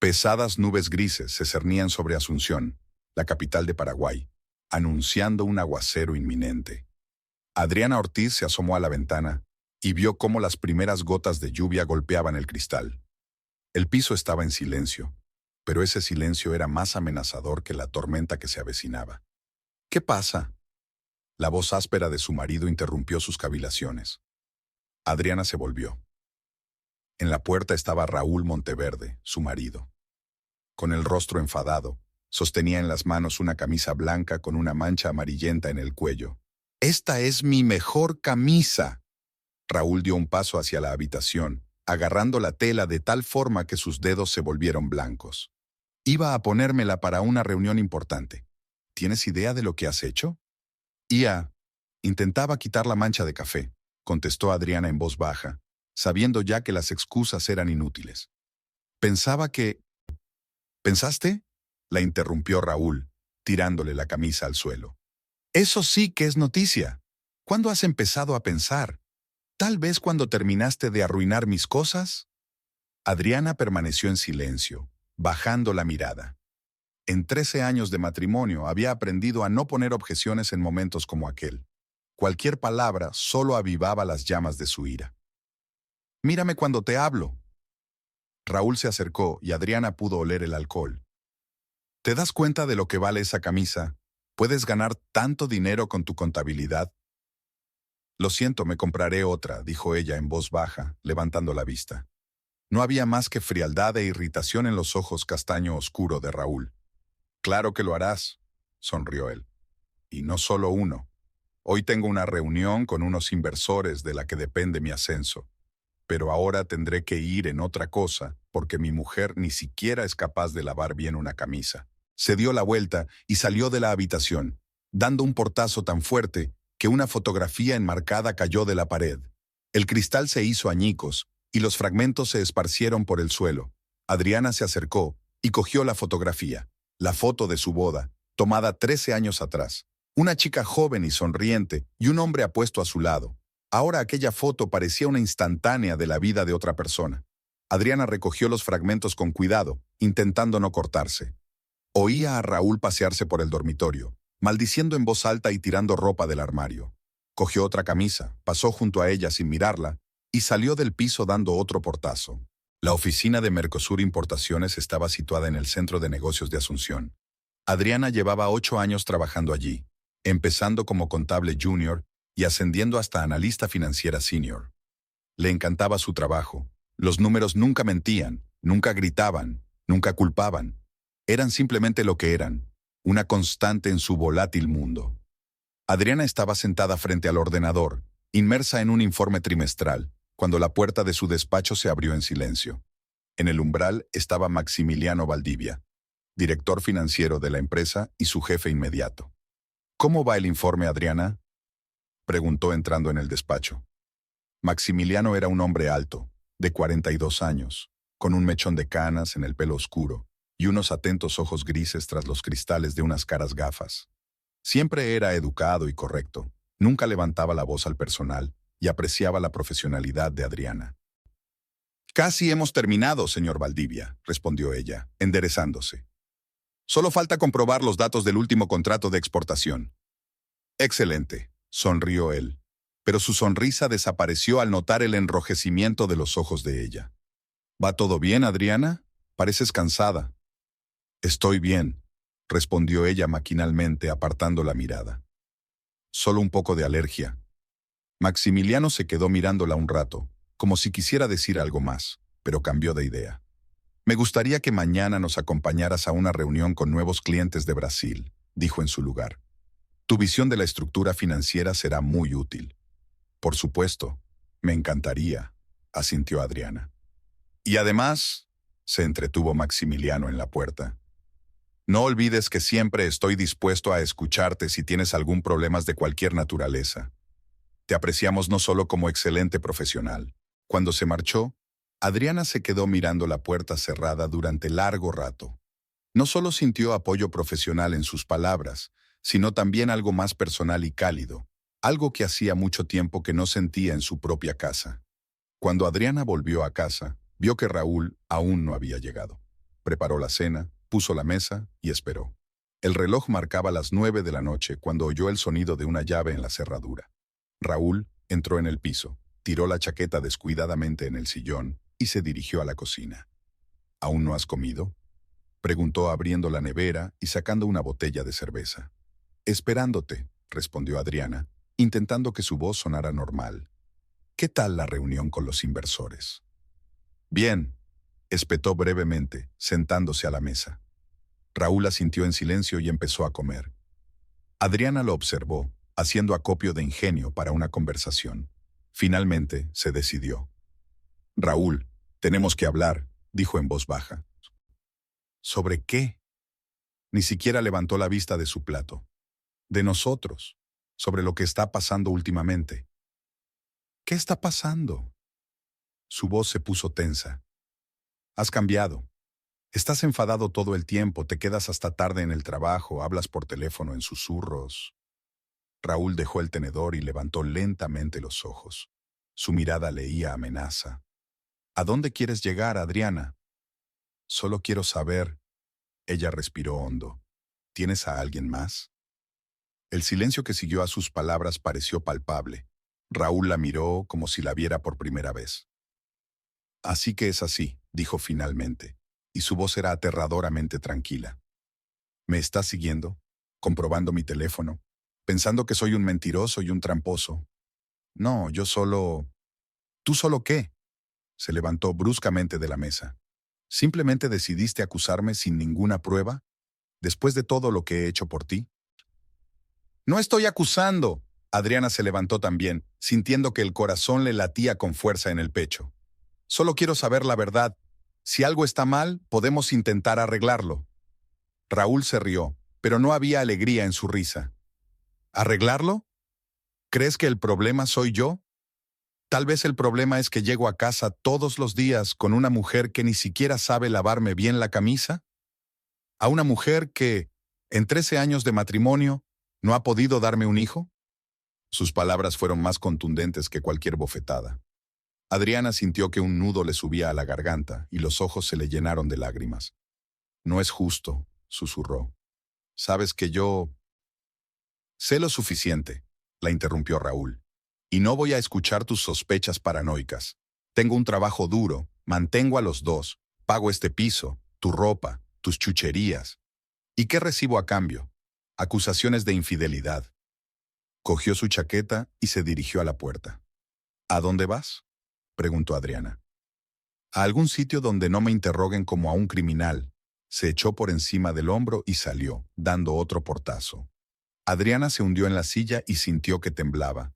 Pesadas nubes grises se cernían sobre Asunción, la capital de Paraguay, anunciando un aguacero inminente. Adriana Ortiz se asomó a la ventana y vio cómo las primeras gotas de lluvia golpeaban el cristal. El piso estaba en silencio, pero ese silencio era más amenazador que la tormenta que se avecinaba. ¿Qué pasa? La voz áspera de su marido interrumpió sus cavilaciones. Adriana se volvió. En la puerta estaba Raúl Monteverde, su marido. Con el rostro enfadado, sostenía en las manos una camisa blanca con una mancha amarillenta en el cuello. «¡Esta es mi mejor camisa!». Raúl dio un paso hacia la habitación, agarrando la tela de tal forma que sus dedos se volvieron blancos. «Iba a ponérmela para una reunión importante. ¿Tienes idea de lo que has hecho?» Intentaba quitar la mancha de café, contestó Adriana en voz baja, sabiendo ya que las excusas eran inútiles. Pensaba que... ¿Pensaste?, la interrumpió Raúl, tirándole la camisa al suelo. Eso sí que es noticia. ¿Cuándo has empezado a pensar? ¿Tal vez cuando terminaste de arruinar mis cosas? Adriana permaneció en silencio, bajando la mirada. En 13 años de matrimonio había aprendido a no poner objeciones en momentos como aquel. Cualquier palabra solo avivaba las llamas de su ira. «Mírame cuando te hablo». Raúl se acercó y Adriana pudo oler el alcohol. ¿Te das cuenta de lo que vale esa camisa? ¿Puedes ganar tanto dinero con tu contabilidad? Lo siento, me compraré otra, dijo ella en voz baja, levantando la vista. No había más que frialdad e irritación en los ojos castaño oscuro de Raúl. Claro que lo harás, sonrió él. Y no solo uno. Hoy tengo una reunión con unos inversores de la que depende mi ascenso. Pero ahora tendré que ir en otra cosa, porque mi mujer ni siquiera es capaz de lavar bien una camisa. Se dio la vuelta y salió de la habitación, dando un portazo tan fuerte que una fotografía enmarcada cayó de la pared. El cristal se hizo añicos y los fragmentos se esparcieron por el suelo. Adriana se acercó y cogió la fotografía, la foto de su boda, tomada 13 años atrás. Una chica joven y sonriente y un hombre apuesto a su lado. Ahora aquella foto parecía una instantánea de la vida de otra persona. Adriana recogió los fragmentos con cuidado, intentando no cortarse. Oía a Raúl pasearse por el dormitorio, maldiciendo en voz alta y tirando ropa del armario. Cogió otra camisa, pasó junto a ella sin mirarla y salió del piso dando otro portazo. La oficina de Mercosur Importaciones estaba situada en el centro de negocios de Asunción. Adriana llevaba 8 años trabajando allí, empezando como contable junior y ascendiendo hasta analista financiera senior. Le encantaba su trabajo. Los números nunca mentían, nunca gritaban, nunca culpaban. Eran simplemente lo que eran, una constante en su volátil mundo. Adriana estaba sentada frente al ordenador, inmersa en un informe trimestral, cuando la puerta de su despacho se abrió en silencio. En el umbral estaba Maximiliano Valdivia, director financiero de la empresa y su jefe inmediato. «¿Cómo va el informe, Adriana?», preguntó entrando en el despacho. Maximiliano era un hombre alto, de 42 años, con un mechón de canas en el pelo oscuro y unos atentos ojos grises tras los cristales de unas caras gafas. Siempre era educado y correcto, nunca levantaba la voz al personal y apreciaba la profesionalidad de Adriana. «Casi hemos terminado, señor Valdivia», respondió ella, enderezándose. «Solo falta comprobar los datos del último contrato de exportación». «Excelente», sonrió él, pero su sonrisa desapareció al notar el enrojecimiento de los ojos de ella. «¿Va todo bien, Adriana? Pareces cansada». «Estoy bien», respondió ella maquinalmente, apartando la mirada. «Solo un poco de alergia». Maximiliano se quedó mirándola un rato, como si quisiera decir algo más, pero cambió de idea. «Me gustaría que mañana nos acompañaras a una reunión con nuevos clientes de Brasil», dijo en su lugar. «Tu visión de la estructura financiera será muy útil». «Por supuesto, me encantaría», asintió Adriana. «Y además», se entretuvo Maximiliano en la puerta, «no olvides que siempre estoy dispuesto a escucharte si tienes algún problema de cualquier naturaleza. Te apreciamos no solo como excelente profesional». Cuando se marchó, Adriana se quedó mirando la puerta cerrada durante largo rato. No solo sintió apoyo profesional en sus palabras, sino también algo más personal y cálido, algo que hacía mucho tiempo que no sentía en su propia casa. Cuando Adriana volvió a casa, vio que Raúl aún no había llegado. preparó la cena, puso la mesa y esperó. El reloj marcaba las 9 de la noche cuando oyó el sonido de una llave en la cerradura. Raúl entró en el piso, tiró la chaqueta descuidadamente en el sillón y se dirigió a la cocina. ¿Aún no has comido?, preguntó abriendo la nevera y sacando una botella de cerveza. Esperándote, respondió Adriana, intentando que su voz sonara normal. ¿Qué tal la reunión con los inversores? Bien, espetó brevemente, sentándose a la mesa. Raúl asintió en silencio y empezó a comer. Adriana lo observó, haciendo acopio de ingenio para una conversación. Finalmente, se decidió. Raúl, tenemos que hablar, dijo en voz baja. ¿Sobre qué? Ni siquiera levantó la vista de su plato. De nosotros, sobre lo que está pasando últimamente. ¿Qué está pasando? Su voz se puso tensa. Has cambiado. Estás enfadado todo el tiempo, te quedas hasta tarde en el trabajo, hablas por teléfono en susurros. Raúl dejó el tenedor y levantó lentamente los ojos. Su mirada leía amenaza. ¿A dónde quieres llegar, Adriana? Solo quiero saber. Ella respiró hondo. ¿Tienes a alguien más? El silencio que siguió a sus palabras pareció palpable. Raúl la miró como si la viera por primera vez. Así que es así, dijo finalmente, y su voz era aterradoramente tranquila. ¿Me estás siguiendo? ¿Comprobando mi teléfono? ¿Pensando que soy un mentiroso y un tramposo? No, yo solo... ¿Tú solo qué? Se levantó bruscamente de la mesa. ¿Simplemente decidiste acusarme sin ninguna prueba? ¿Después de todo lo que he hecho por ti? No estoy acusando. Adriana se levantó también, sintiendo que el corazón le latía con fuerza en el pecho. Solo quiero saber la verdad. Si algo está mal, podemos intentar arreglarlo. Raúl se rió, pero no había alegría en su risa. ¿Arreglarlo? ¿Crees que el problema soy yo? Tal vez el problema es que llego a casa todos los días con una mujer que ni siquiera sabe lavarme bien la camisa. A una mujer que, en 13 años de matrimonio, no ha podido darme un hijo. Sus palabras fueron más contundentes que cualquier bofetada. Adriana sintió que un nudo le subía a la garganta y los ojos se le llenaron de lágrimas. No es justo, susurró. Sabes que yo... Sé lo suficiente, la interrumpió Raúl. Y no voy a escuchar tus sospechas paranoicas. Tengo un trabajo duro, mantengo a los dos, pago este piso, tu ropa, tus chucherías. ¿Y qué recibo a cambio? Acusaciones de infidelidad. Cogió su chaqueta y se dirigió a la puerta. ¿A dónde vas?, preguntó Adriana. A algún sitio donde no me interroguen como a un criminal. Se echó por encima del hombro y salió, dando otro portazo. Adriana se hundió en la silla y sintió que temblaba.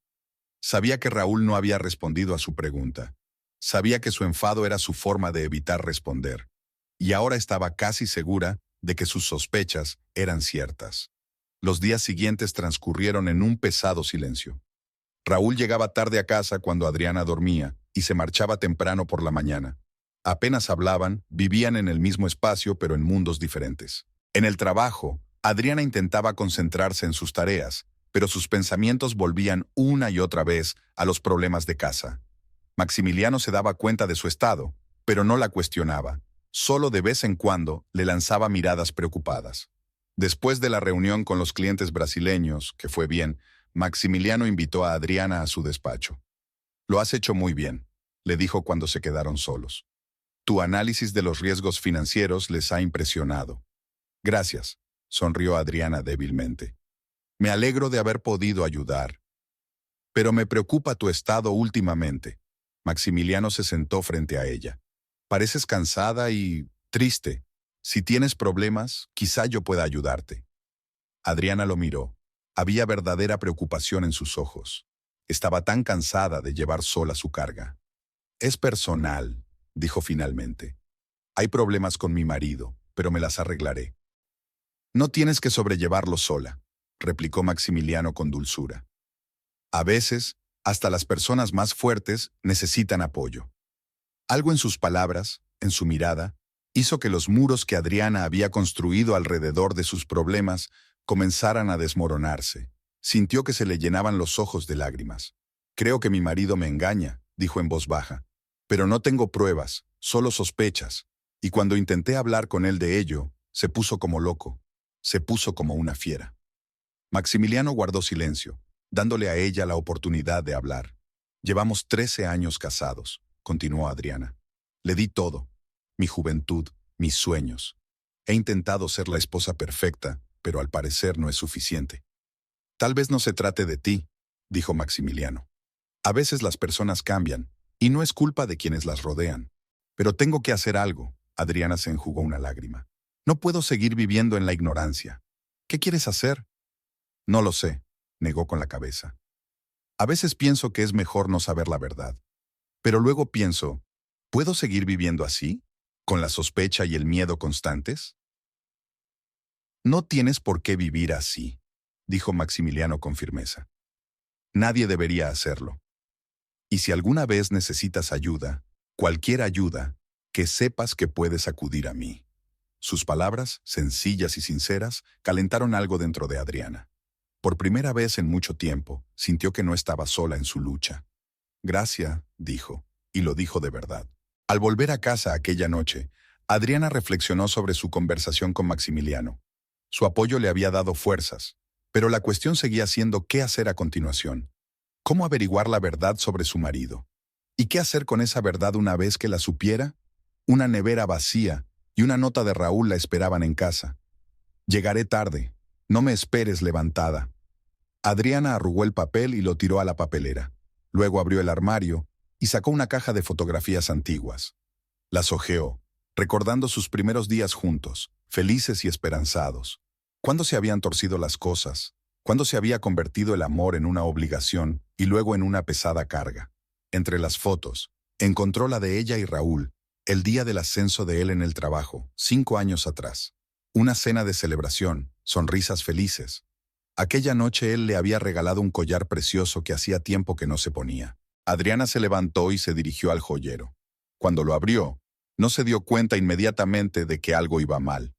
Sabía que Raúl no había respondido a su pregunta. Sabía que su enfado era su forma de evitar responder. Y ahora estaba casi segura de que sus sospechas eran ciertas. Los días siguientes transcurrieron en un pesado silencio. Raúl llegaba tarde a casa cuando Adriana dormía y se marchaba temprano por la mañana. Apenas hablaban, vivían en el mismo espacio pero en mundos diferentes. En el trabajo, Adriana intentaba concentrarse en sus tareas, pero sus pensamientos volvían una y otra vez a los problemas de casa. Maximiliano se daba cuenta de su estado, pero no la cuestionaba. Solo de vez en cuando le lanzaba miradas preocupadas. Después de la reunión con los clientes brasileños, que fue bien, Maximiliano invitó a Adriana a su despacho. Lo has hecho muy bien, le dijo cuando se quedaron solos. Tu análisis de los riesgos financieros les ha impresionado. Gracias, sonrió Adriana débilmente. Me alegro de haber podido ayudar. Pero me preocupa tu estado últimamente. Maximiliano se sentó frente a ella. Pareces cansada y triste. Si tienes problemas, quizá yo pueda ayudarte. Adriana lo miró. Había verdadera preocupación en sus ojos. Estaba tan cansada de llevar sola su carga. Es personal, dijo finalmente. Hay problemas con mi marido, pero me las arreglaré. No tienes que sobrellevarlo sola, replicó Maximiliano con dulzura. A veces, hasta las personas más fuertes necesitan apoyo. Algo en sus palabras, en su mirada, hizo que los muros que Adriana había construido alrededor de sus problemas comenzaran a desmoronarse. Sintió que se le llenaban los ojos de lágrimas. Creo que mi marido me engaña, dijo en voz baja. Pero no tengo pruebas, solo sospechas. Y cuando intenté hablar con él de ello, se puso como loco, se puso como una fiera. Maximiliano guardó silencio, dándole a ella la oportunidad de hablar. Llevamos 13 años casados, continuó Adriana. Le di todo, mi juventud, mis sueños. He intentado ser la esposa perfecta, pero al parecer no es suficiente. Tal vez no se trate de ti, dijo Maximiliano. A veces las personas cambian, y no es culpa de quienes las rodean. Pero tengo que hacer algo. Adriana se enjugó una lágrima. No puedo seguir viviendo en la ignorancia. ¿Qué quieres hacer? No lo sé, negó con la cabeza. A veces pienso que es mejor no saber la verdad. Pero luego pienso, ¿puedo seguir viviendo así? ¿Con la sospecha y el miedo constantes? No tienes por qué vivir así, dijo Maximiliano con firmeza. Nadie debería hacerlo. Y si alguna vez necesitas ayuda, cualquier ayuda, que sepas que puedes acudir a mí. Sus palabras, sencillas y sinceras, calentaron algo dentro de Adriana. Por primera vez en mucho tiempo, sintió que no estaba sola en su lucha. Gracias, dijo, y lo dijo de verdad. Al volver a casa aquella noche, Adriana reflexionó sobre su conversación con Maximiliano. Su apoyo le había dado fuerzas, pero la cuestión seguía siendo qué hacer a continuación. ¿Cómo averiguar la verdad sobre su marido? ¿Y qué hacer con esa verdad una vez que la supiera? Una nevera vacía y una nota de Raúl la esperaban en casa. Llegaré tarde. No me esperes levantada. Adriana arrugó el papel y lo tiró a la papelera. Luego abrió el armario y sacó una caja de fotografías antiguas. Las hojeó, recordando sus primeros días juntos, felices y esperanzados. Cuándo se habían torcido las cosas, cuándo se había convertido el amor en una obligación y luego en una pesada carga. Entre las fotos, encontró la de ella y Raúl, el día del ascenso de él en el trabajo, 5 años atrás. Una cena de celebración, sonrisas felices. Aquella noche él le había regalado un collar precioso que hacía tiempo que no se ponía. Adriana se levantó y se dirigió al joyero. Cuando lo abrió, no se dio cuenta inmediatamente de que algo iba mal.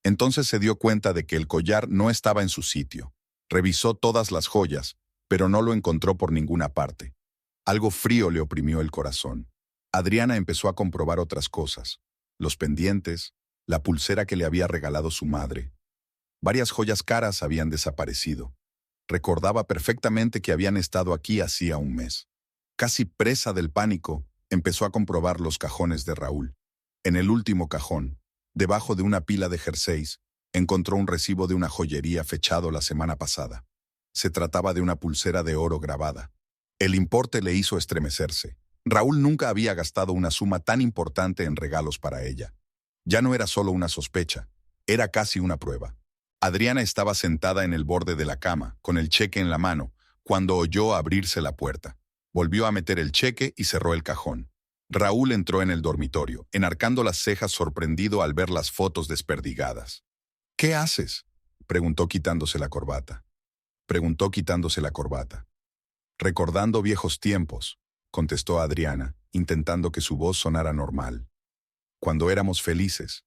Entonces se dio cuenta de que el collar no estaba en su sitio. Revisó todas las joyas, pero no lo encontró por ninguna parte. Algo frío le oprimió el corazón. Adriana empezó a comprobar otras cosas. Los pendientes, la pulsera que le había regalado su madre. Varias joyas caras habían desaparecido. Recordaba perfectamente que habían estado aquí hacía un mes. Casi presa del pánico, empezó a comprobar los cajones de Raúl. En el último cajón, debajo de una pila de jerseys, encontró un recibo de una joyería fechado la semana pasada. Se trataba de una pulsera de oro grabada. El importe le hizo estremecerse. Raúl nunca había gastado una suma tan importante en regalos para ella. Ya no era solo una sospecha, era casi una prueba. Adriana estaba sentada en el borde de la cama, con el cheque en la mano, cuando oyó abrirse la puerta. Volvió a meter el cheque y cerró el cajón. Raúl entró en el dormitorio, enarcando las cejas sorprendido al ver las fotos desperdigadas. ¿Qué haces?, preguntó quitándose la corbata. Recordando viejos tiempos, contestó Adriana, intentando que su voz sonara normal. Cuando éramos felices.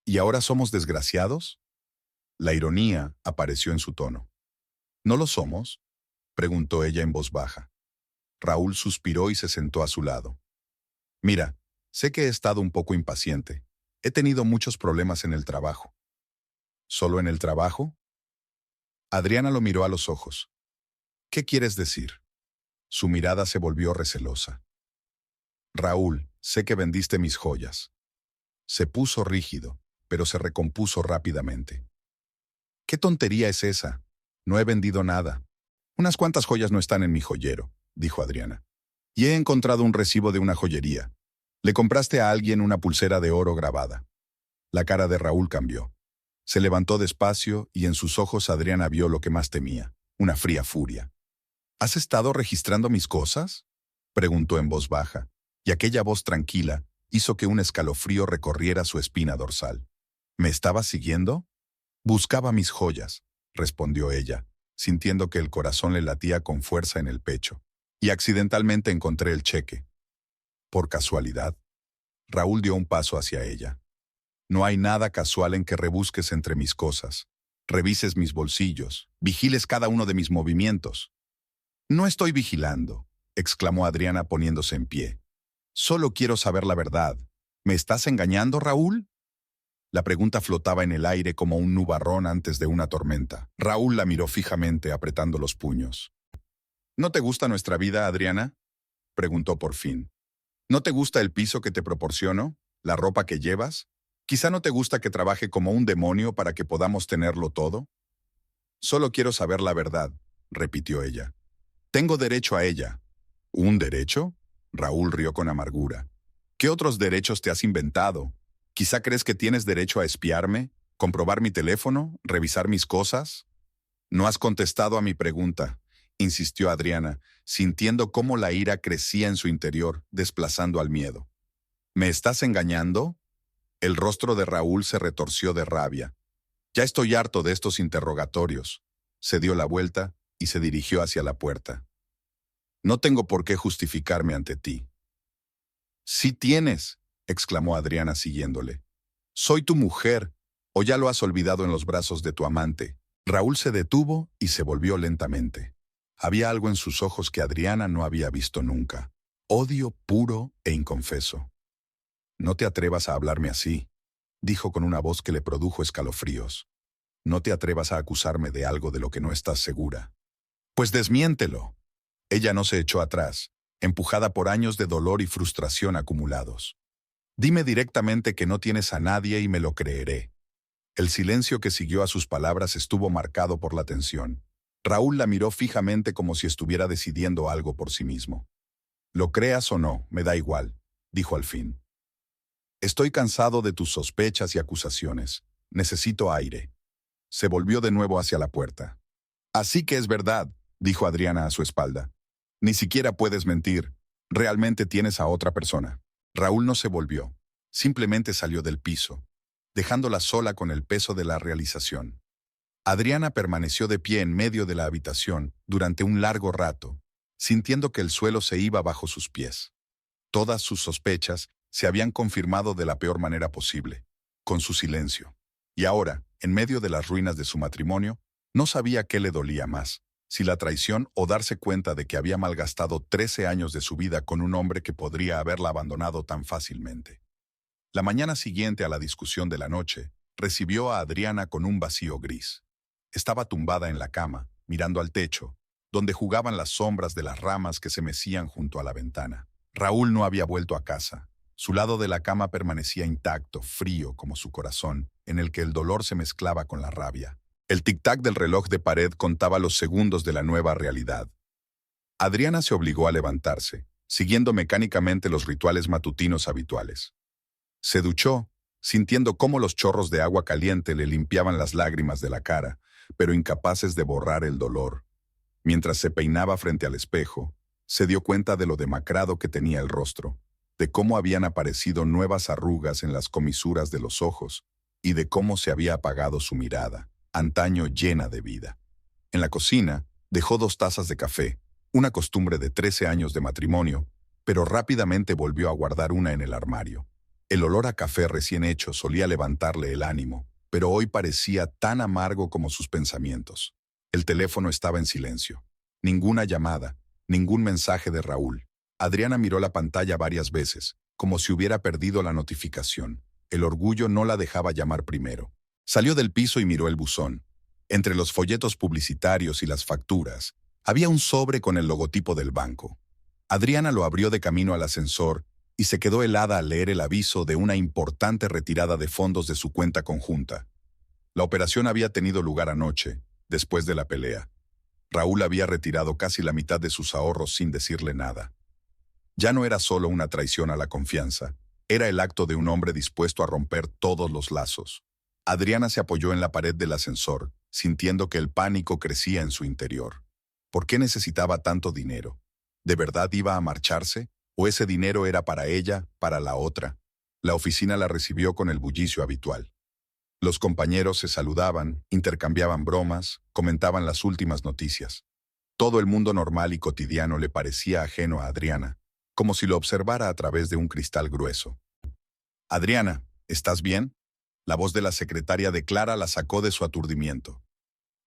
¿Y ahora somos desgraciados? La ironía apareció en su tono. ¿No lo somos?, preguntó ella en voz baja. Raúl suspiró y se sentó a su lado. Mira, sé que he estado un poco impaciente. He tenido muchos problemas en el trabajo. ¿Solo en el trabajo? Adriana lo miró a los ojos. ¿Qué quieres decir? Su mirada se volvió recelosa. Raúl, sé que vendiste mis joyas. Se puso rígido, pero se recompuso rápidamente. ¿Qué tontería es esa? No he vendido nada. Unas cuantas joyas no están en mi joyero, dijo Adriana. Y he encontrado un recibo de una joyería. Le compraste a alguien una pulsera de oro grabada. La cara de Raúl cambió. Se levantó despacio y en sus ojos Adriana vio lo que más temía, una fría furia. ¿Has estado registrando mis cosas?, preguntó en voz baja, y aquella voz tranquila hizo que un escalofrío recorriera su espina dorsal. ¿Me estabas siguiendo? Buscaba mis joyas, respondió ella, sintiendo que el corazón le latía con fuerza en el pecho, y accidentalmente encontré el cheque. Por casualidad. Raúl dio un paso hacia ella. No hay nada casual en que rebusques entre mis cosas, revises mis bolsillos, vigiles cada uno de mis movimientos. No estoy vigilando, exclamó Adriana poniéndose en pie. Solo quiero saber la verdad. ¿Me estás engañando, Raúl? La pregunta flotaba en el aire como un nubarrón antes de una tormenta. Raúl la miró fijamente, apretando los puños. ¿No te gusta nuestra vida, Adriana?, preguntó por fin. ¿No te gusta el piso que te proporciono? ¿La ropa que llevas? ¿Quizá no te gusta que trabaje como un demonio para que podamos tenerlo todo? Solo quiero saber la verdad, repitió ella. Tengo derecho a ella. ¿Un derecho? Raúl rió con amargura. ¿Qué otros derechos te has inventado? ¿Quizá crees que tienes derecho a espiarme, comprobar mi teléfono, revisar mis cosas? No has contestado a mi pregunta, insistió Adriana, sintiendo cómo la ira crecía en su interior, desplazando al miedo. ¿Me estás engañando? El rostro de Raúl se retorció de rabia. Ya estoy harto de estos interrogatorios. Se dio la vuelta y se dirigió hacia la puerta. No tengo por qué justificarme ante ti. Sí tienes, exclamó Adriana siguiéndole. Soy tu mujer, o ya lo has olvidado en los brazos de tu amante. Raúl se detuvo y se volvió lentamente. Había algo en sus ojos que Adriana no había visto nunca. Odio puro e inconfeso. No te atrevas a hablarme así, dijo con una voz que le produjo escalofríos. No te atrevas a acusarme de algo de lo que no estás segura. Pues desmiéntelo. Ella no se echó atrás, empujada por años de dolor y frustración acumulados. Dime directamente que no tienes a nadie y me lo creeré. El silencio que siguió a sus palabras estuvo marcado por la tensión. Raúl la miró fijamente como si estuviera decidiendo algo por sí mismo. Lo creas o no, me da igual, dijo al fin. Estoy cansado de tus sospechas y acusaciones. Necesito aire. Se volvió de nuevo hacia la puerta. Así que es verdad, dijo Adriana a su espalda. Ni siquiera puedes mentir. Realmente tienes a otra persona. Raúl no se volvió. Simplemente salió del piso, dejándola sola con el peso de la realización. Adriana permaneció de pie en medio de la habitación durante un largo rato, sintiendo que el suelo se iba bajo sus pies. Todas sus sospechas se habían confirmado de la peor manera posible, con su silencio. Y ahora, en medio de las ruinas de su matrimonio, no sabía qué le dolía más, si la traición o darse cuenta de que había malgastado 13 años de su vida con un hombre que podría haberla abandonado tan fácilmente. La mañana siguiente a la discusión de la noche, recibió a Adriana con un vacío gris. Estaba tumbada en la cama, mirando al techo, donde jugaban las sombras de las ramas que se mecían junto a la ventana. Raúl no había vuelto a casa. Su lado de la cama permanecía intacto, frío como su corazón, en el que el dolor se mezclaba con la rabia. El tic-tac del reloj de pared contaba los segundos de la nueva realidad. Adriana se obligó a levantarse, siguiendo mecánicamente los rituales matutinos habituales. Se duchó, sintiendo cómo los chorros de agua caliente le limpiaban las lágrimas de la cara, pero incapaces de borrar el dolor. Mientras se peinaba frente al espejo, se dio cuenta de lo demacrado que tenía el rostro, de cómo habían aparecido nuevas arrugas en las comisuras de los ojos y de cómo se había apagado su mirada, antaño llena de vida. En la cocina, dejó 2 tazas de café, una costumbre de 13 años de matrimonio, pero rápidamente volvió a guardar una en el armario. El olor a café recién hecho solía levantarle el ánimo, pero hoy parecía tan amargo como sus pensamientos. El teléfono estaba en silencio. Ninguna llamada, ningún mensaje de Raúl. Adriana miró la pantalla varias veces, como si hubiera perdido la notificación. El orgullo no la dejaba llamar primero. Salió del piso y miró el buzón. Entre los folletos publicitarios y las facturas, había un sobre con el logotipo del banco. Adriana lo abrió de camino al ascensor y se quedó helada al leer el aviso de una importante retirada de fondos de su cuenta conjunta. La operación había tenido lugar anoche, después de la pelea. Raúl había retirado casi la mitad de sus ahorros sin decirle nada. Ya no era solo una traición a la confianza, era el acto de un hombre dispuesto a romper todos los lazos. Adriana se apoyó en la pared del ascensor, sintiendo que el pánico crecía en su interior. ¿Por qué necesitaba tanto dinero? ¿De verdad iba a marcharse? ¿O ese dinero era para ella, para la otra? La oficina la recibió con el bullicio habitual. Los compañeros se saludaban, intercambiaban bromas, comentaban las últimas noticias. Todo el mundo normal y cotidiano le parecía ajeno a Adriana, como si lo observara a través de un cristal grueso. «Adriana, ¿estás bien?», la voz de la secretaria de Clara la sacó de su aturdimiento.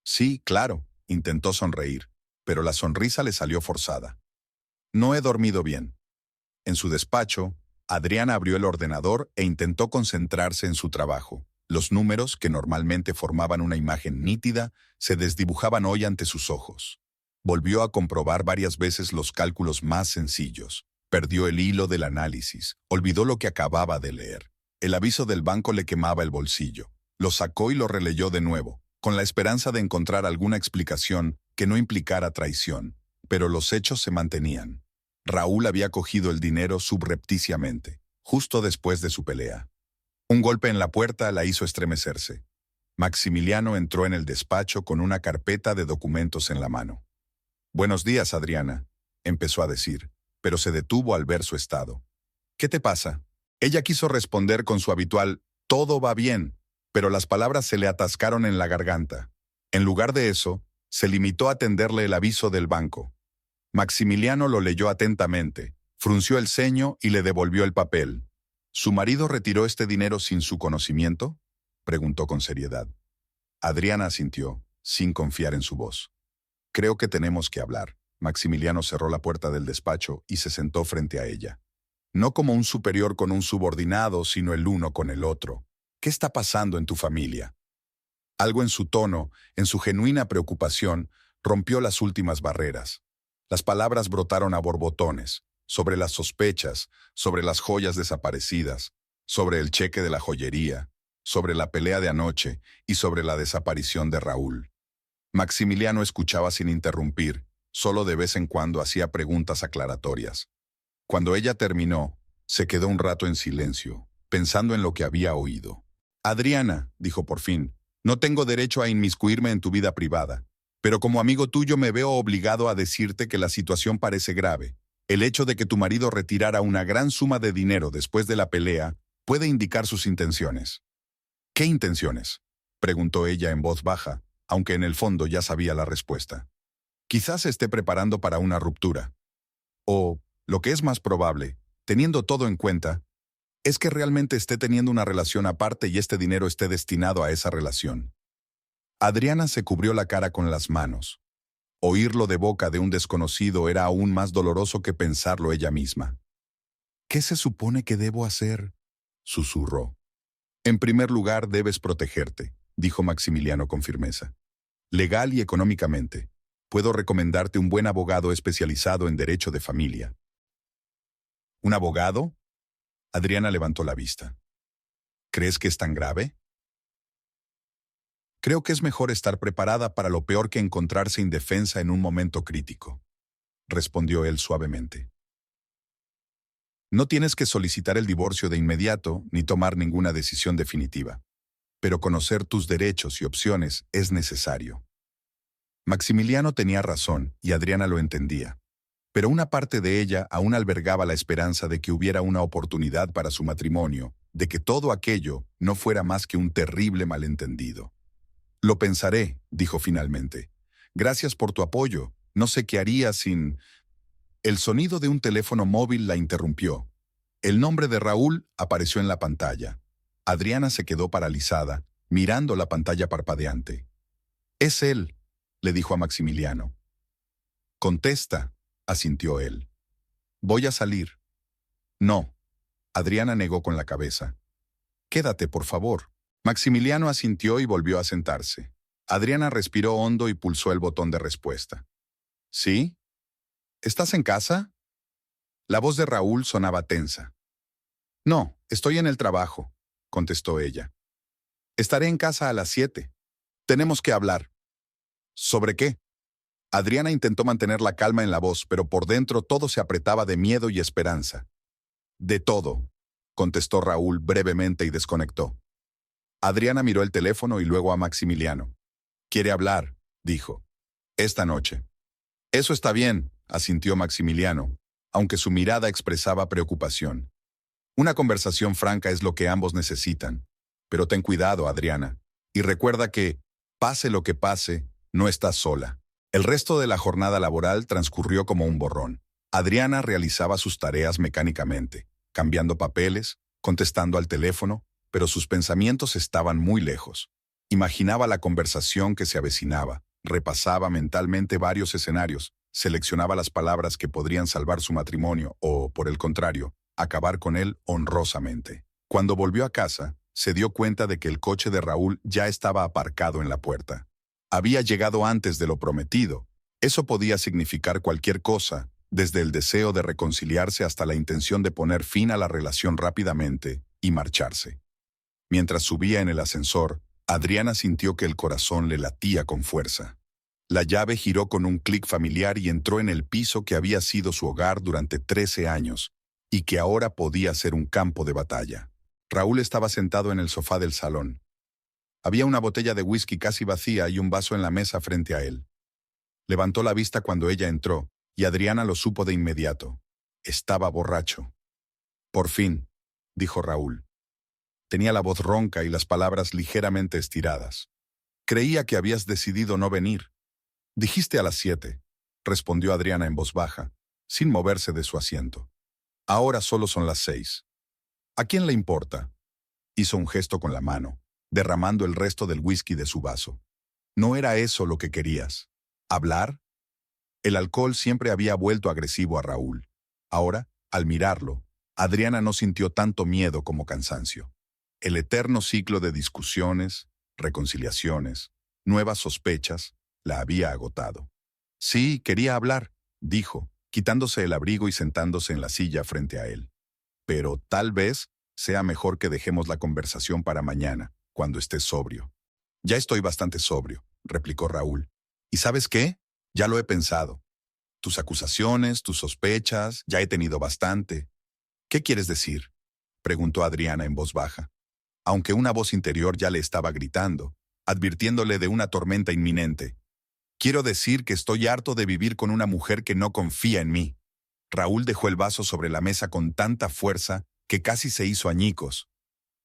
«Sí, claro», intentó sonreír, pero la sonrisa le salió forzada. «No he dormido bien». En su despacho, Adriana abrió el ordenador e intentó concentrarse en su trabajo. Los números, que normalmente formaban una imagen nítida, se desdibujaban hoy ante sus ojos. Volvió a comprobar varias veces los cálculos más sencillos. Perdió el hilo del análisis. Olvidó lo que acababa de leer. El aviso del banco le quemaba el bolsillo. Lo sacó y lo releyó de nuevo, con la esperanza de encontrar alguna explicación que no implicara traición. Pero los hechos se mantenían. Raúl había cogido el dinero subrepticiamente, justo después de su pelea. Un golpe en la puerta la hizo estremecerse. Maximiliano entró en el despacho con una carpeta de documentos en la mano. «Buenos días, Adriana», empezó a decir, pero se detuvo al ver su estado. «¿Qué te pasa?». Ella quiso responder con su habitual «todo va bien», pero las palabras se le atascaron en la garganta. En lugar de eso, se limitó a tenderle el aviso del banco. Maximiliano lo leyó atentamente, frunció el ceño y le devolvió el papel. ¿Su marido retiró este dinero sin su conocimiento?, preguntó con seriedad. Adriana asintió, sin confiar en su voz. «Creo que tenemos que hablar». Maximiliano cerró la puerta del despacho y se sentó frente a ella. No como un superior con un subordinado, sino el uno con el otro. ¿Qué está pasando en tu familia? Algo en su tono, en su genuina preocupación, rompió las últimas barreras. Las palabras brotaron a borbotones, sobre las sospechas, sobre las joyas desaparecidas, sobre el cheque de la joyería, sobre la pelea de anoche y sobre la desaparición de Raúl. Maximiliano escuchaba sin interrumpir, solo de vez en cuando hacía preguntas aclaratorias. Cuando ella terminó, se quedó un rato en silencio, pensando en lo que había oído. «Adriana», dijo por fin, «no tengo derecho a inmiscuirme en tu vida privada, pero como amigo tuyo me veo obligado a decirte que la situación parece grave. El hecho de que tu marido retirara una gran suma de dinero después de la pelea puede indicar sus intenciones». «¿Qué intenciones?», preguntó ella en voz baja, aunque en el fondo ya sabía la respuesta. «Quizás se esté preparando para una ruptura. O, lo que es más probable, teniendo todo en cuenta, es que realmente esté teniendo una relación aparte y este dinero esté destinado a esa relación». Adriana se cubrió la cara con las manos. Oírlo de boca de un desconocido era aún más doloroso que pensarlo ella misma. «¿Qué se supone que debo hacer?», susurró. «En primer lugar, debes protegerte», dijo Maximiliano con firmeza. «Legal y económicamente. Puedo recomendarte un buen abogado especializado en derecho de familia». «¿Un abogado?». Adriana levantó la vista. «¿Crees que es tan grave?». «Creo que es mejor estar preparada para lo peor que encontrarse indefensa en un momento crítico», respondió él suavemente. «No tienes que solicitar el divorcio de inmediato ni tomar ninguna decisión definitiva, pero conocer tus derechos y opciones es necesario». Maximiliano tenía razón y Adriana lo entendía, pero una parte de ella aún albergaba la esperanza de que hubiera una oportunidad para su matrimonio, de que todo aquello no fuera más que un terrible malentendido. «Lo pensaré», dijo finalmente. «Gracias por tu apoyo. No sé qué haría sin...». El sonido de un teléfono móvil la interrumpió. El nombre de Raúl apareció en la pantalla. Adriana se quedó paralizada, mirando la pantalla parpadeante. «Es él», le dijo a Maximiliano. «Contesta», asintió él. «Voy a salir». «No», Adriana negó con la cabeza. «Quédate, por favor». Maximiliano asintió y volvió a sentarse. Adriana respiró hondo y pulsó el botón de respuesta. «¿Sí? ¿Estás en casa?». La voz de Raúl sonaba tensa. «No, estoy en el trabajo», contestó ella. «Estaré en casa a las 7. Tenemos que hablar». «¿Sobre qué?». Adriana intentó mantener la calma en la voz, pero por dentro todo se apretaba de miedo y esperanza. «De todo», contestó Raúl brevemente y desconectó. Adriana miró el teléfono y luego a Maximiliano. «¿Quiere hablar?», dijo. «Esta noche». «Eso está bien», asintió Maximiliano, aunque su mirada expresaba preocupación. «Una conversación franca es lo que ambos necesitan. Pero ten cuidado, Adriana, y recuerda que, pase lo que pase, no estás sola». El resto de la jornada laboral transcurrió como un borrón. Adriana realizaba sus tareas mecánicamente, cambiando papeles, contestando al teléfono, pero sus pensamientos estaban muy lejos. Imaginaba la conversación que se avecinaba, repasaba mentalmente varios escenarios, seleccionaba las palabras que podrían salvar su matrimonio o, por el contrario, acabar con él honrosamente. Cuando volvió a casa, se dio cuenta de que el coche de Raúl ya estaba aparcado en la puerta. Había llegado antes de lo prometido. Eso podía significar cualquier cosa, desde el deseo de reconciliarse hasta la intención de poner fin a la relación rápidamente y marcharse. Mientras subía en el ascensor, Adriana sintió que el corazón le latía con fuerza. La llave giró con un clic familiar y entró en el piso que había sido su hogar durante 13 años y que ahora podía ser un campo de batalla. Raúl estaba sentado en el sofá del salón. Había una botella de whisky casi vacía y un vaso en la mesa frente a él. Levantó la vista cuando ella entró, y Adriana lo supo de inmediato. Estaba borracho. «Por fin», dijo Raúl. Tenía la voz ronca y las palabras ligeramente estiradas. «Creía que habías decidido no venir». «Dijiste a las 7», respondió Adriana en voz baja, sin moverse de su asiento. «Ahora solo son las 6. ¿A quién le importa?». Hizo un gesto con la mano, derramando el resto del whisky de su vaso. «¿No era eso lo que querías? ¿Hablar?». El alcohol siempre había vuelto agresivo a Raúl. Ahora, al mirarlo, Adriana no sintió tanto miedo como cansancio. El eterno ciclo de discusiones, reconciliaciones, nuevas sospechas, la había agotado. «Sí, quería hablar», dijo, quitándose el abrigo y sentándose en la silla frente a él. «Pero tal vez sea mejor que dejemos la conversación para mañana, cuando estés sobrio». «Ya estoy bastante sobrio», replicó Raúl. «¿Y sabes qué? Ya lo he pensado. Tus acusaciones, tus sospechas, ya he tenido bastante». «¿Qué quieres decir?», preguntó Adriana en voz baja, aunque una voz interior ya le estaba gritando, advirtiéndole de una tormenta inminente. «Quiero decir que estoy harto de vivir con una mujer que no confía en mí». Raúl dejó el vaso sobre la mesa con tanta fuerza que casi se hizo añicos.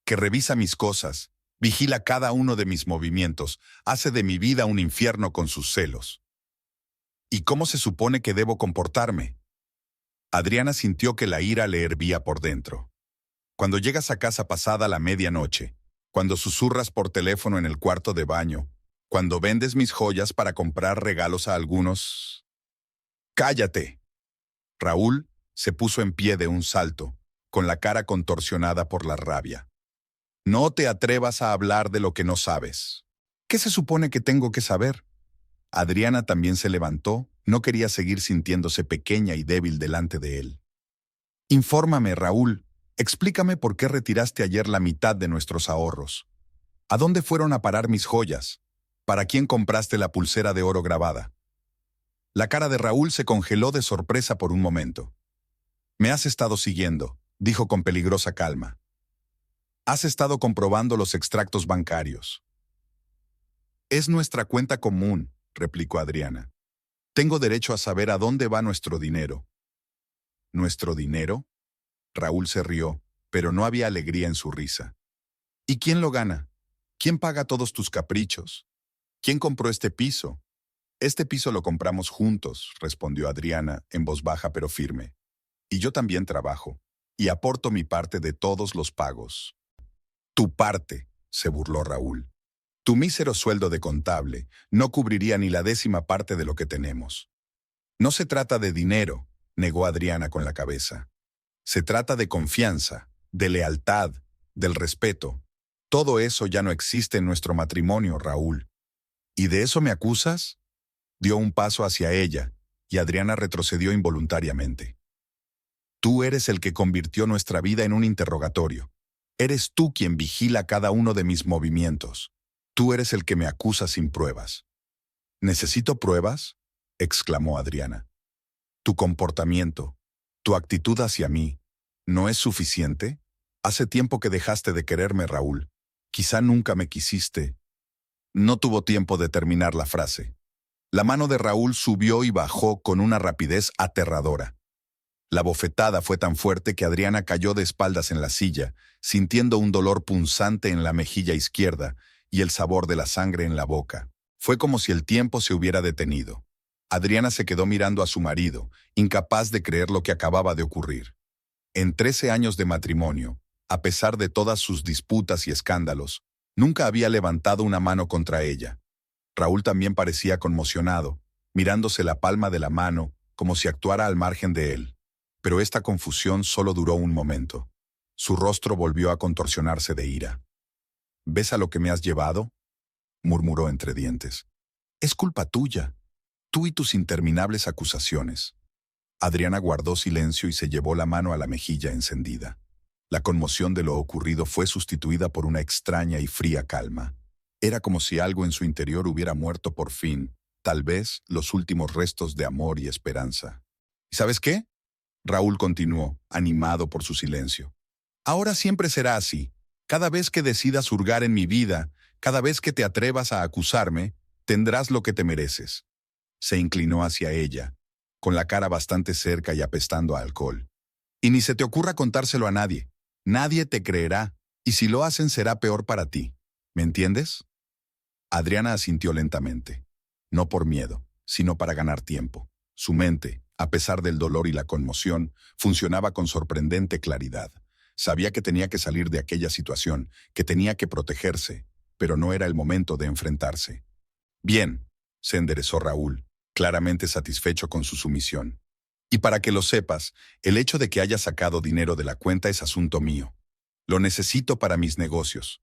«Que revisa mis cosas, vigila cada uno de mis movimientos, hace de mi vida un infierno con sus celos». «¿Y cómo se supone que debo comportarme?». Adriana sintió que la ira le hervía por dentro. «Cuando llegas a casa pasada la medianoche, cuando susurras por teléfono en el cuarto de baño, cuando vendes mis joyas para comprar regalos a algunos...». «¡Cállate!». Raúl se puso en pie de un salto, con la cara contorsionada por la rabia. «No te atrevas a hablar de lo que no sabes». «¿Qué se supone que tengo que saber?». Adriana también se levantó, no quería seguir sintiéndose pequeña y débil delante de él. «Infórmame, Raúl. Explícame por qué retiraste ayer la mitad de nuestros ahorros. ¿A dónde fueron a parar mis joyas? ¿Para quién compraste la pulsera de oro grabada?». La cara de Raúl se congeló de sorpresa por un momento. «Me has estado siguiendo», dijo con peligrosa calma. «Has estado comprobando los extractos bancarios». «Es nuestra cuenta común», replicó Adriana. «Tengo derecho a saber a dónde va nuestro dinero». «¿Nuestro dinero?». Raúl se rió, pero no había alegría en su risa. «¿Y quién lo gana? ¿Quién paga todos tus caprichos? ¿Quién compró este piso?». «Este piso lo compramos juntos», respondió Adriana, en voz baja pero firme. «Y yo también trabajo, y aporto mi parte de todos los pagos». «¿Tu parte?», se burló Raúl. «Tu mísero sueldo de contable no cubriría ni la 10ª parte de lo que tenemos». «No se trata de dinero», negó Adriana con la cabeza. «Se trata de confianza, de lealtad, del respeto. Todo eso ya no existe en nuestro matrimonio, Raúl». «¿Y de eso me acusas?». Dio un paso hacia ella, y Adriana retrocedió involuntariamente. «Tú eres el que convirtió nuestra vida en un interrogatorio. Eres tú quien vigila cada uno de mis movimientos. Tú eres el que me acusa sin pruebas». «¿Necesito pruebas?», exclamó Adriana. «¿Tu comportamiento, tu actitud hacia mí, no es suficiente? Hace tiempo que dejaste de quererme, Raúl. Quizá nunca me quisiste». No tuvo tiempo de terminar la frase. La mano de Raúl subió y bajó con una rapidez aterradora. La bofetada fue tan fuerte que Adriana cayó de espaldas en la silla, sintiendo un dolor punzante en la mejilla izquierda y el sabor de la sangre en la boca. Fue como si el tiempo se hubiera detenido. Adriana se quedó mirando a su marido, incapaz de creer lo que acababa de ocurrir. En 13 años de matrimonio, a pesar de todas sus disputas y escándalos, nunca había levantado una mano contra ella. Raúl también parecía conmocionado, mirándose la palma de la mano, como si actuara al margen de él. Pero esta confusión solo duró un momento. Su rostro volvió a contorsionarse de ira. ¿Ves a lo que me has llevado?, murmuró entre dientes. Es culpa tuya, tú y tus interminables acusaciones. Adriana guardó silencio y se llevó la mano a la mejilla encendida. La conmoción de lo ocurrido fue sustituida por una extraña y fría calma. Era como si algo en su interior hubiera muerto por fin, tal vez los últimos restos de amor y esperanza. ¿Y sabes qué?, Raúl continuó, animado por su silencio. Ahora siempre será así. Cada vez que decidas hurgar en mi vida, cada vez que te atrevas a acusarme, tendrás lo que te mereces. Se inclinó hacia ella, con la cara bastante cerca y apestando a alcohol. Y ni se te ocurra contárselo a nadie. Nadie te creerá, y si lo hacen será peor para ti. ¿Me entiendes? Adriana asintió lentamente. No por miedo, sino para ganar tiempo. Su mente, a pesar del dolor y la conmoción, funcionaba con sorprendente claridad. Sabía que tenía que salir de aquella situación, que tenía que protegerse, pero no era el momento de enfrentarse. Bien, se enderezó Raúl, claramente satisfecho con su sumisión. Y para que lo sepas, el hecho de que haya sacado dinero de la cuenta es asunto mío. Lo necesito para mis negocios.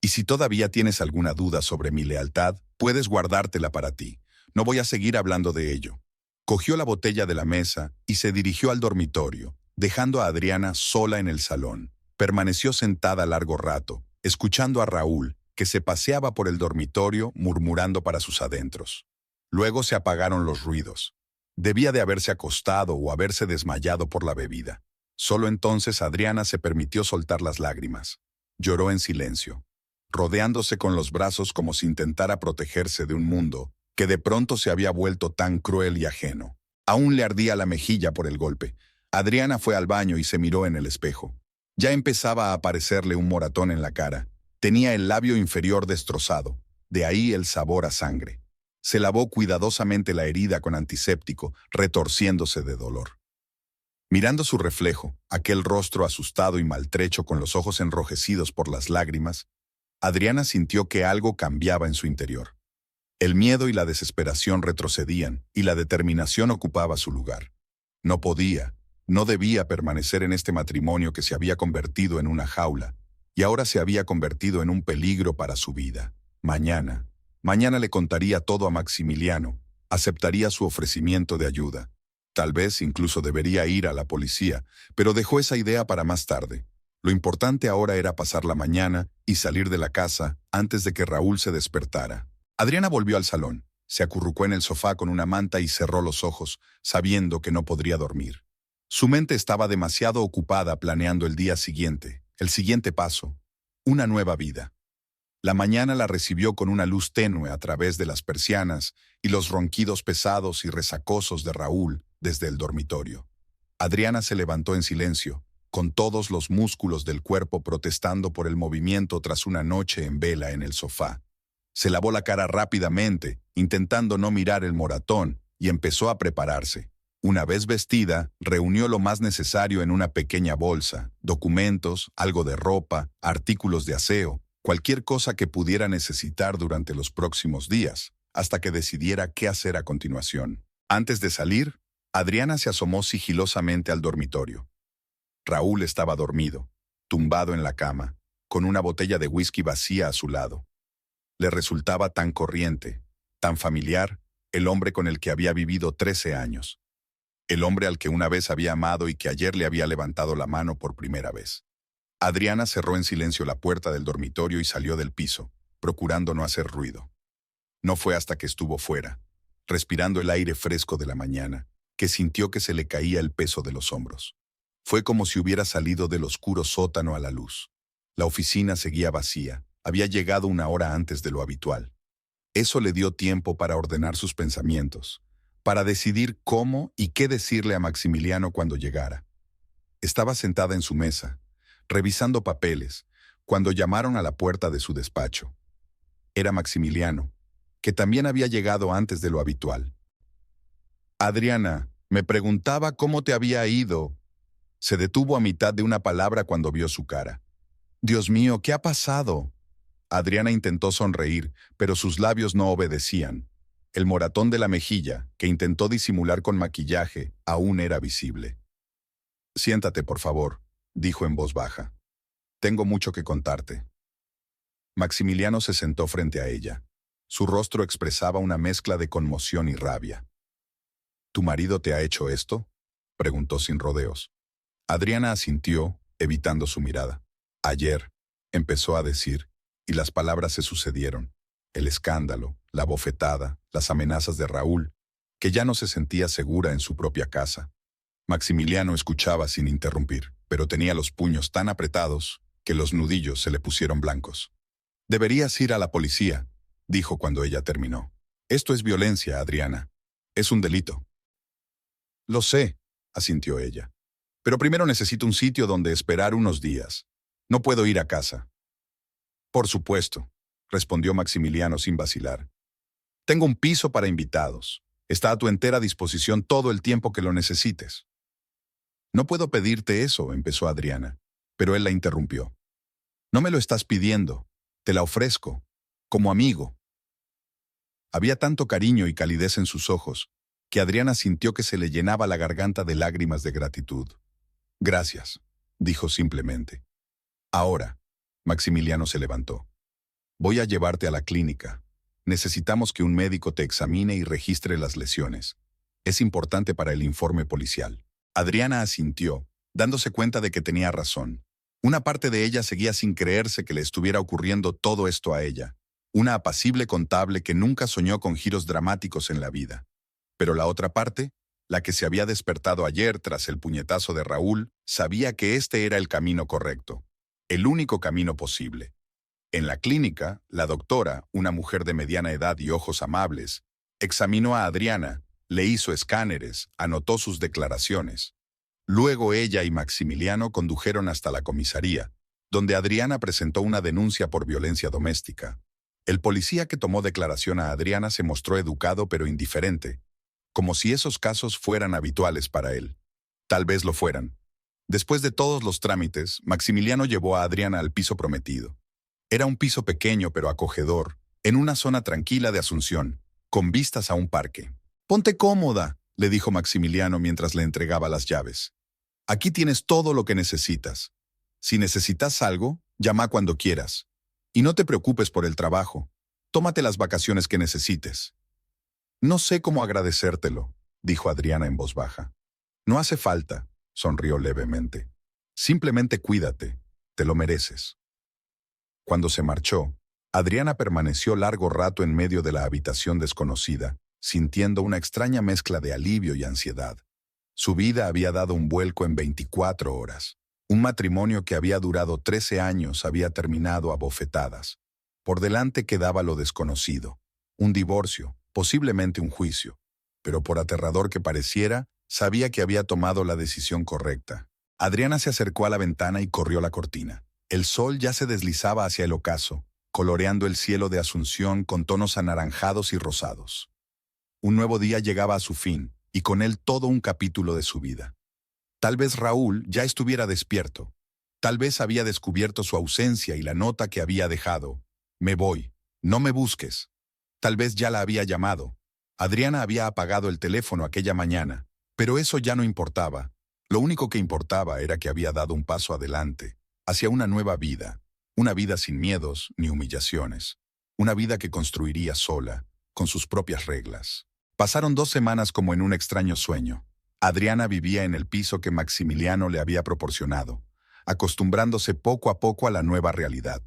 Y si todavía tienes alguna duda sobre mi lealtad, puedes guardártela para ti. No voy a seguir hablando de ello. Cogió la botella de la mesa y se dirigió al dormitorio, dejando a Adriana sola en el salón. Permaneció sentada largo rato, escuchando a Raúl, que se paseaba por el dormitorio murmurando para sus adentros. Luego se apagaron los ruidos. Debía de haberse acostado o haberse desmayado por la bebida. Solo entonces Adriana se permitió soltar las lágrimas. Lloró en silencio, rodeándose con los brazos como si intentara protegerse de un mundo que de pronto se había vuelto tan cruel y ajeno. Aún le ardía la mejilla por el golpe. Adriana fue al baño y se miró en el espejo. Ya empezaba a aparecerle un moratón en la cara. Tenía el labio inferior destrozado, de ahí el sabor a sangre. Se lavó cuidadosamente la herida con antiséptico, retorciéndose de dolor. Mirando su reflejo, aquel rostro asustado y maltrecho con los ojos enrojecidos por las lágrimas, Adriana sintió que algo cambiaba en su interior. El miedo y la desesperación retrocedían y la determinación ocupaba su lugar. No podía, no debía permanecer en este matrimonio que se había convertido en una jaula y ahora se había convertido en un peligro para su vida. Mañana le contaría todo a Maximiliano, aceptaría su ofrecimiento de ayuda. Tal vez incluso debería ir a la policía, pero dejó esa idea para más tarde. Lo importante ahora era pasar la mañana y salir de la casa antes de que Raúl se despertara. Adriana volvió al salón, se acurrucó en el sofá con una manta y cerró los ojos, sabiendo que no podría dormir. Su mente estaba demasiado ocupada planeando el día siguiente, el siguiente paso, una nueva vida. La mañana la recibió con una luz tenue a través de las persianas y los ronquidos pesados y resacosos de Raúl desde el dormitorio. Adriana se levantó en silencio, con todos los músculos del cuerpo protestando por el movimiento tras una noche en vela en el sofá. Se lavó la cara rápidamente, intentando no mirar el moratón, y empezó a prepararse. Una vez vestida, reunió lo más necesario en una pequeña bolsa, documentos, algo de ropa, artículos de aseo, cualquier cosa que pudiera necesitar durante los próximos días, hasta que decidiera qué hacer a continuación. Antes de salir, Adriana se asomó sigilosamente al dormitorio. Raúl estaba dormido, tumbado en la cama, con una botella de whisky vacía a su lado. Le resultaba tan corriente, tan familiar, el hombre con el que había vivido 13 años. El hombre al que una vez había amado y que ayer le había levantado la mano por primera vez. Adriana cerró en silencio la puerta del dormitorio y salió del piso, procurando no hacer ruido. No fue hasta que estuvo fuera, respirando el aire fresco de la mañana, que sintió que se le caía el peso de los hombros. Fue como si hubiera salido del oscuro sótano a la luz. La oficina seguía vacía, había llegado una hora antes de lo habitual. Eso le dio tiempo para ordenar sus pensamientos, para decidir cómo y qué decirle a Maximiliano cuando llegara. Estaba sentada en su mesa, revisando papeles, cuando llamaron a la puerta de su despacho. Era Maximiliano, que también había llegado antes de lo habitual. Adriana, me preguntaba cómo te había ido. Se detuvo a mitad de una palabra cuando vio su cara. Dios mío, ¿qué ha pasado? Adriana intentó sonreír, pero sus labios no obedecían. El moratón de la mejilla, que intentó disimular con maquillaje, aún era visible. Siéntate, por favor, dijo en voz baja. Tengo mucho que contarte. Maximiliano se sentó frente a ella. Su rostro expresaba una mezcla de conmoción y rabia. ¿Tu marido te ha hecho esto?, preguntó sin rodeos. Adriana asintió, evitando su mirada. Ayer, empezó a decir, y las palabras se sucedieron. El escándalo, la bofetada, las amenazas de Raúl, que ya no se sentía segura en su propia casa. Maximiliano escuchaba sin interrumpir, pero tenía los puños tan apretados que los nudillos se le pusieron blancos. Deberías ir a la policía, dijo cuando ella terminó. Esto es violencia, Adriana. Es un delito. Lo sé, asintió ella. Pero primero necesito un sitio donde esperar unos días. No puedo ir a casa. Por supuesto, respondió Maximiliano sin vacilar. Tengo un piso para invitados. Está a tu entera disposición todo el tiempo que lo necesites. No puedo pedirte eso, empezó Adriana, pero él la interrumpió. No me lo estás pidiendo, te la ofrezco, como amigo. Había tanto cariño y calidez en sus ojos, que Adriana sintió que se le llenaba la garganta de lágrimas de gratitud. Gracias, dijo simplemente. Ahora, Maximiliano se levantó. Voy a llevarte a la clínica. Necesitamos que un médico te examine y registre las lesiones. Es importante para el informe policial. Adriana asintió, dándose cuenta de que tenía razón. Una parte de ella seguía sin creerse que le estuviera ocurriendo todo esto a ella. Una apacible contable que nunca soñó con giros dramáticos en la vida. Pero la otra parte, la que se había despertado ayer tras el puñetazo de Raúl, sabía que este era el camino correcto. El único camino posible. En la clínica, la doctora, una mujer de mediana edad y ojos amables, examinó a Adriana, le hizo escáneres, anotó sus declaraciones. Luego ella y Maximiliano condujeron hasta la comisaría, donde Adriana presentó una denuncia por violencia doméstica. El policía que tomó declaración a Adriana se mostró educado pero indiferente, como si esos casos fueran habituales para él. Tal vez lo fueran. Después de todos los trámites, Maximiliano llevó a Adriana al piso prometido. Era un piso pequeño pero acogedor, en una zona tranquila de Asunción, con vistas a un parque. «Ponte cómoda», le dijo Maximiliano mientras le entregaba las llaves. «Aquí tienes todo lo que necesitas. Si necesitas algo, llama cuando quieras. Y no te preocupes por el trabajo. Tómate las vacaciones que necesites». «No sé cómo agradecértelo», dijo Adriana en voz baja. «No hace falta», sonrió levemente. «Simplemente cuídate. Te lo mereces». Cuando se marchó, Adriana permaneció largo rato en medio de la habitación desconocida, sintiendo una extraña mezcla de alivio y ansiedad. Su vida había dado un vuelco en 24 horas. Un matrimonio que había durado 13 años había terminado a bofetadas. Por delante quedaba lo desconocido. Un divorcio, posiblemente un juicio. Pero por aterrador que pareciera, sabía que había tomado la decisión correcta. Adriana se acercó a la ventana y corrió la cortina. El sol ya se deslizaba hacia el ocaso, coloreando el cielo de Asunción con tonos anaranjados y rosados. Un nuevo día llegaba a su fin, y con él todo un capítulo de su vida. Tal vez Raúl ya estuviera despierto. Tal vez había descubierto su ausencia y la nota que había dejado. «Me voy, no me busques». Tal vez ya la había llamado. Adriana había apagado el teléfono aquella mañana, pero eso ya no importaba. Lo único que importaba era que había dado un paso adelante, hacia una nueva vida, una vida sin miedos ni humillaciones, una vida que construiría sola, con sus propias reglas. Pasaron 2 semanas como en un extraño sueño. Adriana vivía en el piso que Maximiliano le había proporcionado, acostumbrándose poco a poco a la nueva realidad.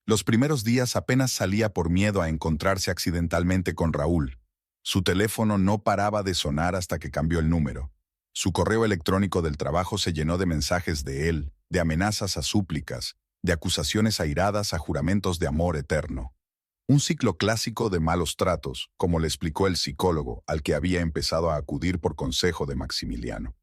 Los primeros días apenas salía por miedo a encontrarse accidentalmente con Raúl. Su teléfono no paraba de sonar hasta que cambió el número. Su correo electrónico del trabajo se llenó de mensajes de él, de amenazas a súplicas, de acusaciones airadas a juramentos de amor eterno. Un ciclo clásico de malos tratos, como le explicó el psicólogo al que había empezado a acudir por consejo de Maximiliano.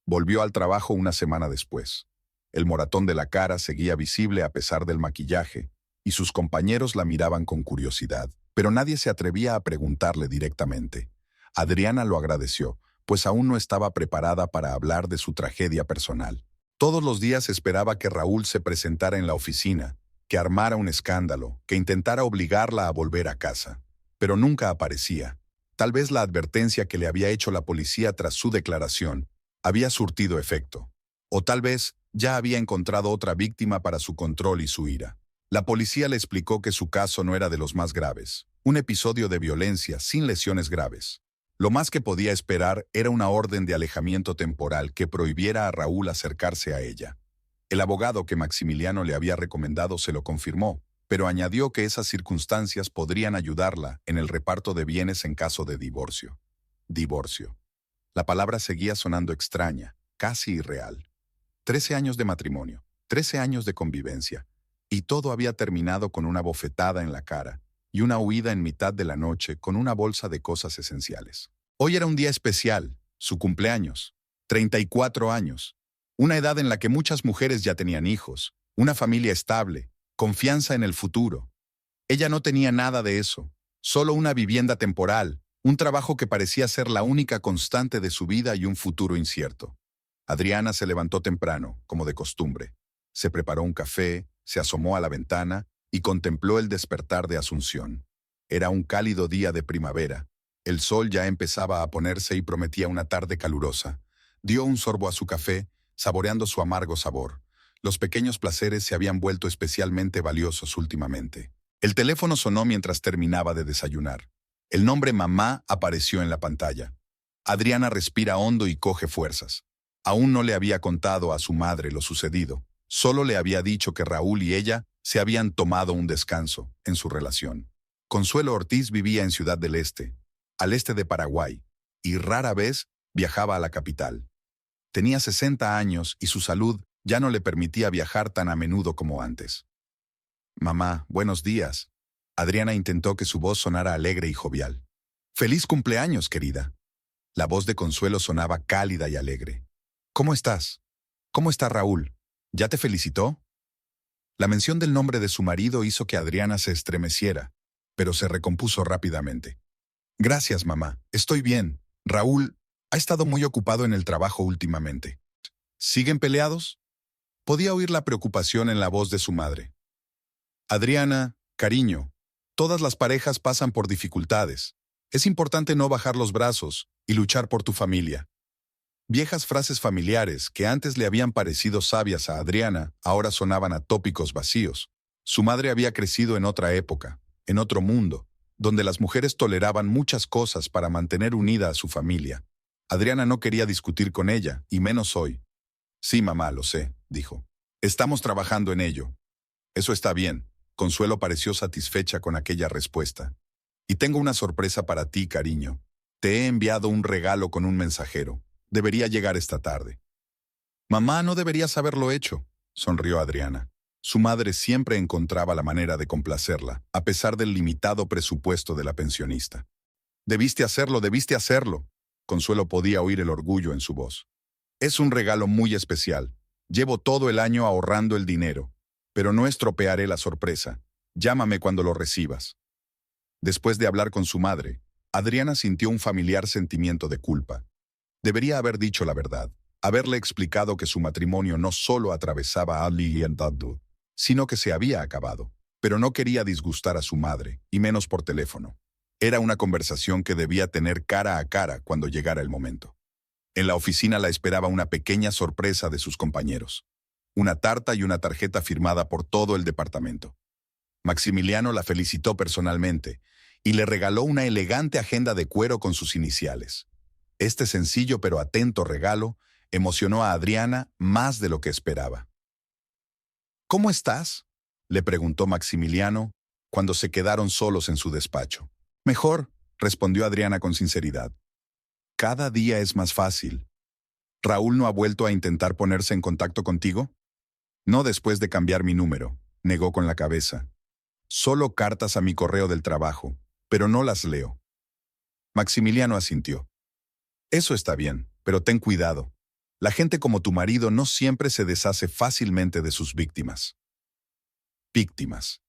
Volvió al trabajo una semana después. El moratón de la cara seguía visible a pesar del maquillaje, y sus compañeros la miraban con curiosidad, pero nadie se atrevía a preguntarle directamente. Adriana lo agradeció, pues aún no estaba preparada para hablar de su tragedia personal. Todos los días esperaba que Raúl se presentara en la oficina, que armara un escándalo, que intentara obligarla a volver a casa. Pero nunca aparecía. Tal vez la advertencia que le había hecho la policía tras su declaración había surtido efecto. O tal vez ya había encontrado otra víctima para su control y su ira. La policía le explicó que su caso no era de los más graves, un episodio de violencia sin lesiones graves. Lo más que podía esperar era una orden de alejamiento temporal que prohibiera a Raúl acercarse a ella. El abogado que Maximiliano le había recomendado se lo confirmó, pero añadió que esas circunstancias podrían ayudarla en el reparto de bienes en caso de divorcio. Divorcio. La palabra seguía sonando extraña, casi irreal. 13 años de matrimonio, 13 años de convivencia, y todo había terminado con una bofetada en la cara y una huida en mitad de la noche con una bolsa de cosas esenciales. Hoy era un día especial, su cumpleaños, 34 años, una edad en la que muchas mujeres ya tenían hijos, una familia estable, confianza en el futuro. Ella no tenía nada de eso, solo una vivienda temporal, un trabajo que parecía ser la única constante de su vida y un futuro incierto. Adriana se levantó temprano, como de costumbre. Se preparó un café, se asomó a la ventana y contempló el despertar de Asunción. Era un cálido día de primavera. El sol ya empezaba a ponerse y prometía una tarde calurosa. Dio un sorbo a su café, saboreando su amargo sabor. Los pequeños placeres se habían vuelto especialmente valiosos últimamente. El teléfono sonó mientras terminaba de desayunar. El nombre mamá apareció en la pantalla. Adriana respira hondo y coge fuerzas. Aún no le había contado a su madre lo sucedido. Solo le había dicho que Raúl y ella se habían tomado un descanso en su relación. Consuelo Ortiz vivía en Ciudad del Este, al este de Paraguay, y rara vez viajaba a la capital. Tenía 60 años y su salud ya no le permitía viajar tan a menudo como antes. Mamá, buenos días. Adriana intentó que su voz sonara alegre y jovial. ¡Feliz cumpleaños, querida! La voz de Consuelo sonaba cálida y alegre. ¿Cómo estás? ¿Cómo está Raúl? ¿Ya te felicitó? La mención del nombre de su marido hizo que Adriana se estremeciera, pero se recompuso rápidamente. Gracias, mamá. Estoy bien. Raúl ha estado muy ocupado en el trabajo últimamente. ¿Siguen peleados? Podía oír la preocupación en la voz de su madre. Adriana, cariño, todas las parejas pasan por dificultades. Es importante no bajar los brazos y luchar por tu familia. Viejas frases familiares que antes le habían parecido sabias a Adriana, ahora sonaban a tópicos vacíos. Su madre había crecido en otra época, en otro mundo, donde las mujeres toleraban muchas cosas para mantener unida a su familia. Adriana no quería discutir con ella, y menos hoy. Sí, mamá, lo sé, dijo. Estamos trabajando en ello. Eso está bien. Consuelo pareció satisfecha con aquella respuesta. Y tengo una sorpresa para ti, cariño. Te he enviado un regalo con un mensajero. Debería llegar esta tarde. Mamá, no deberías haberlo hecho, sonrió Adriana. Su madre siempre encontraba la manera de complacerla, a pesar del limitado presupuesto de la pensionista. Debiste hacerlo. Consuelo podía oír el orgullo en su voz. Es un regalo muy especial. Llevo todo el año ahorrando el dinero, pero no estropearé la sorpresa. Llámame cuando lo recibas. Después de hablar con su madre, Adriana sintió un familiar sentimiento de culpa. Debería haber dicho la verdad, haberle explicado que su matrimonio no solo atravesaba a Liendadu, sino que se había acabado, pero no quería disgustar a su madre, y menos por teléfono. Era una conversación que debía tener cara a cara cuando llegara el momento. En la oficina la esperaba una pequeña sorpresa de sus compañeros. Una tarta y una tarjeta firmada por todo el departamento. Maximiliano la felicitó personalmente y le regaló una elegante agenda de cuero con sus iniciales. Este sencillo pero atento regalo emocionó a Adriana más de lo que esperaba. ¿Cómo estás?, le preguntó Maximiliano cuando se quedaron solos en su despacho. Mejor, respondió Adriana con sinceridad. Cada día es más fácil. ¿Raúl no ha vuelto a intentar ponerse en contacto contigo? No después de cambiar mi número, negó con la cabeza. Solo cartas a mi correo del trabajo, pero no las leo. Maximiliano asintió. Eso está bien, pero ten cuidado. La gente como tu marido no siempre se deshace fácilmente de sus víctimas. Víctimas.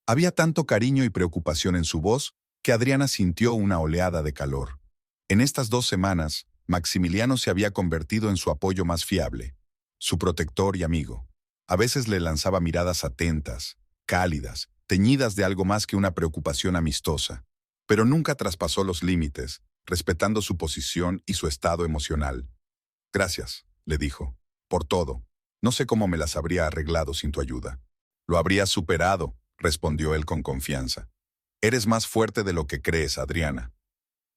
Había tanto cariño y preocupación en su voz que Adriana sintió una oleada de calor. En estas 2 semanas, Maximiliano se había convertido en su apoyo más fiable, su protector y amigo. A veces le lanzaba miradas atentas, cálidas, teñidas de algo más que una preocupación amistosa, pero nunca traspasó los límites, respetando su posición y su estado emocional. Gracias, le dijo, por todo. No sé cómo me las habría arreglado sin tu ayuda. Lo habrías superado, respondió él con confianza. Eres más fuerte de lo que crees, Adriana.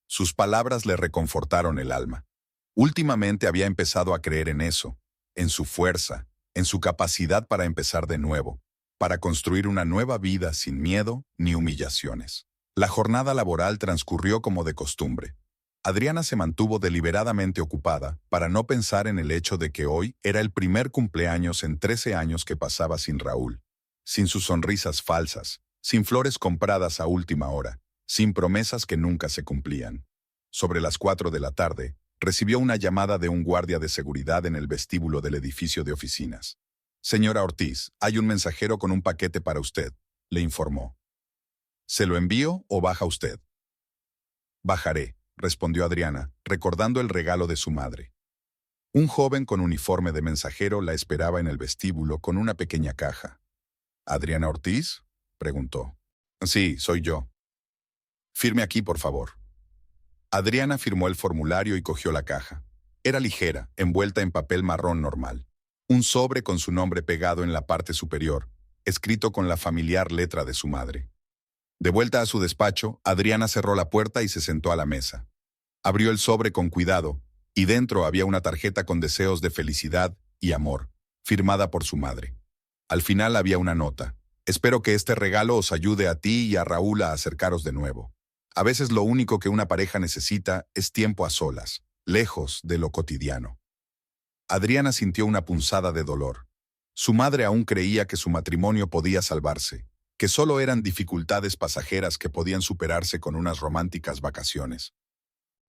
Sus palabras le reconfortaron el alma. Últimamente había empezado a creer en eso, en su fuerza, en su capacidad para empezar de nuevo, para construir una nueva vida sin miedo ni humillaciones. La jornada laboral transcurrió como de costumbre. Adriana se mantuvo deliberadamente ocupada para no pensar en el hecho de que hoy era el primer cumpleaños en 13 años que pasaba sin Raúl, sin sus sonrisas falsas, sin flores compradas a última hora, sin promesas que nunca se cumplían. Sobre las 4 de la tarde, recibió una llamada de un guardia de seguridad en el vestíbulo del edificio de oficinas. «Señora Ortiz, hay un mensajero con un paquete para usted», le informó. «¿Se lo envío o baja usted?» «Bajaré», respondió Adriana, recordando el regalo de su madre. Un joven con uniforme de mensajero la esperaba en el vestíbulo con una pequeña caja. «¿Adriana Ortiz?», preguntó. «Sí, soy yo». «Firme aquí, por favor». Adriana firmó el formulario y cogió la caja. Era ligera, envuelta en papel marrón normal. Un sobre con su nombre pegado en la parte superior, escrito con la familiar letra de su madre. De vuelta a su despacho, Adriana cerró la puerta y se sentó a la mesa. Abrió el sobre con cuidado, y dentro había una tarjeta con deseos de felicidad y amor, firmada por su madre. Al final había una nota. «Espero que este regalo os ayude a ti y a Raúl a acercaros de nuevo. A veces lo único que una pareja necesita es tiempo a solas, lejos de lo cotidiano». Adriana sintió una punzada de dolor. Su madre aún creía que su matrimonio podía salvarse, que solo eran dificultades pasajeras que podían superarse con unas románticas vacaciones.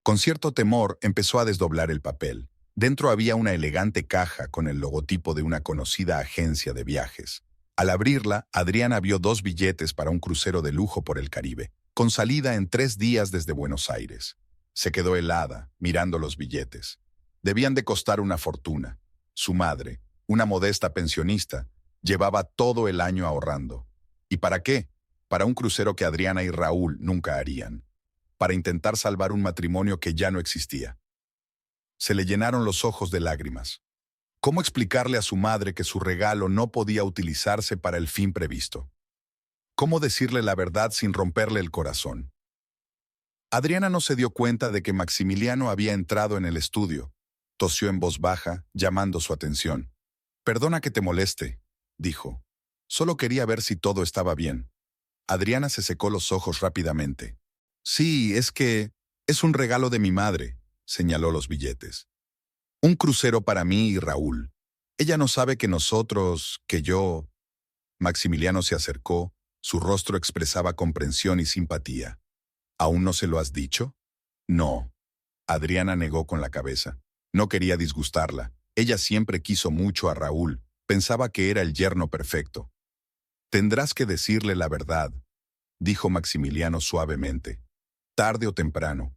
Con cierto temor empezó a desdoblar el papel. Dentro había una elegante caja con el logotipo de una conocida agencia de viajes. Al abrirla, Adriana vio 2 billetes para un crucero de lujo por el Caribe, con salida en 3 días desde Buenos Aires. Se quedó helada, mirando los billetes. Debían de costar una fortuna. Su madre, una modesta pensionista, llevaba todo el año ahorrando. ¿Y para qué? Para un crucero que Adriana y Raúl nunca harían. Para intentar salvar un matrimonio que ya no existía. Se le llenaron los ojos de lágrimas. ¿Cómo explicarle a su madre que su regalo no podía utilizarse para el fin previsto? ¿Cómo decirle la verdad sin romperle el corazón? Adriana no se dio cuenta de que Maximiliano había entrado en el estudio. Tosió en voz baja, llamando su atención. «Perdona que te moleste», dijo. «Solo quería ver si todo estaba bien». Adriana se secó los ojos rápidamente. «Sí, es que es un regalo de mi madre», señaló los billetes. «Un crucero para mí y Raúl. Ella no sabe que nosotros, que yo...» Maximiliano se acercó, su rostro expresaba comprensión y simpatía. «¿Aún no se lo has dicho?» «No». Adriana negó con la cabeza. No quería disgustarla. Ella siempre quiso mucho a Raúl. Pensaba que era el yerno perfecto. «Tendrás que decirle la verdad», dijo Maximiliano suavemente. «Tarde o temprano».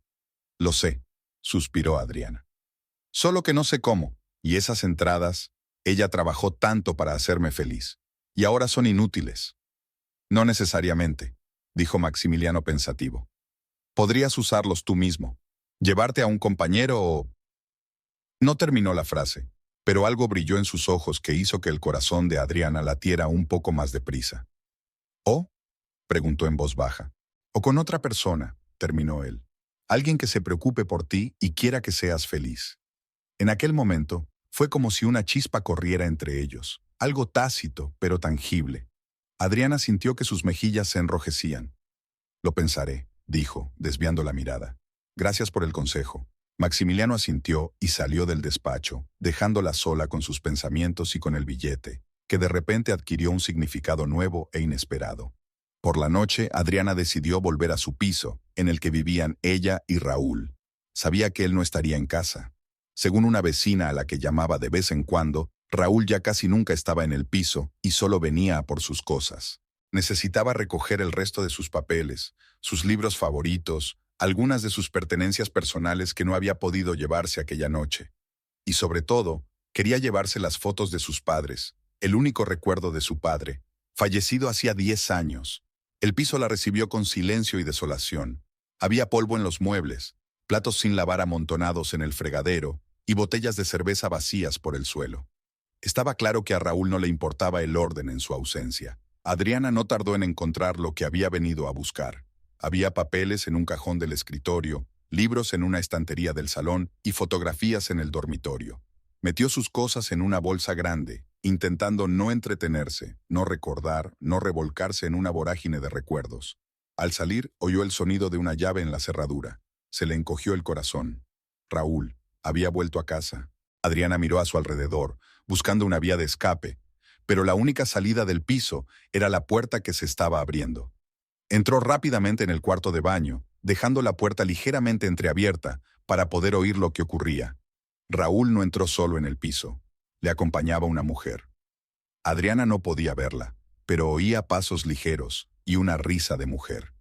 «Lo sé», suspiró Adriana. «Solo que no sé cómo, y esas entradas, ella trabajó tanto para hacerme feliz. Y ahora son inútiles». «No necesariamente», dijo Maximiliano pensativo. «Podrías usarlos tú mismo. Llevarte a un compañero o...» No terminó la frase, pero algo brilló en sus ojos que hizo que el corazón de Adriana latiera un poco más deprisa. «¿Oh?», preguntó en voz baja. «O con otra persona», terminó él. «Alguien que se preocupe por ti y quiera que seas feliz». En aquel momento, fue como si una chispa corriera entre ellos, algo tácito, pero tangible. Adriana sintió que sus mejillas se enrojecían. «Lo pensaré», dijo, desviando la mirada. «Gracias por el consejo». Maximiliano asintió y salió del despacho, dejándola sola con sus pensamientos y con el billete, que de repente adquirió un significado nuevo e inesperado. Por la noche, Adriana decidió volver a su piso, en el que vivían ella y Raúl. Sabía que él no estaría en casa. Según una vecina a la que llamaba de vez en cuando, Raúl ya casi nunca estaba en el piso y solo venía a por sus cosas. Necesitaba recoger el resto de sus papeles, sus libros favoritos, algunas de sus pertenencias personales que no había podido llevarse aquella noche. Y sobre todo, quería llevarse las fotos de sus padres, el único recuerdo de su padre, fallecido hacía 10 años. El piso la recibió con silencio y desolación. Había polvo en los muebles, platos sin lavar amontonados en el fregadero y botellas de cerveza vacías por el suelo. Estaba claro que a Raúl no le importaba el orden en su ausencia. Adriana no tardó en encontrar lo que había venido a buscar. Había papeles en un cajón del escritorio, libros en una estantería del salón y fotografías en el dormitorio. Metió sus cosas en una bolsa grande, intentando no entretenerse, no recordar, no revolcarse en una vorágine de recuerdos. Al salir, oyó el sonido de una llave en la cerradura. Se le encogió el corazón. Raúl había vuelto a casa. Adriana miró a su alrededor, buscando una vía de escape, pero la única salida del piso era la puerta que se estaba abriendo. Entró rápidamente en el cuarto de baño, dejando la puerta ligeramente entreabierta para poder oír lo que ocurría. Raúl no entró solo en el piso. Le acompañaba una mujer. Adriana no podía verla, pero oía pasos ligeros y una risa de mujer.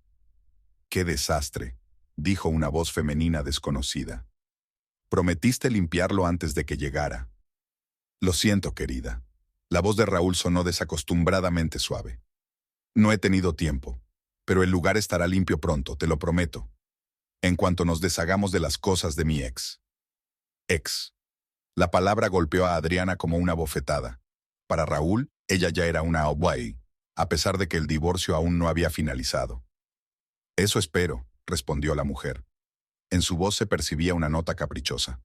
«¡Qué desastre!», dijo una voz femenina desconocida. «Prometiste limpiarlo antes de que llegara». «Lo siento, querida». La voz de Raúl sonó desacostumbradamente suave. «No he tenido tiempo, pero el lugar estará limpio pronto, te lo prometo. En cuanto nos deshagamos de las cosas de mi ex». «Ex». La palabra golpeó a Adriana como una bofetada. Para Raúl, ella ya era una Obuay, a pesar de que el divorcio aún no había finalizado. «Eso espero», respondió la mujer. En su voz se percibía una nota caprichosa.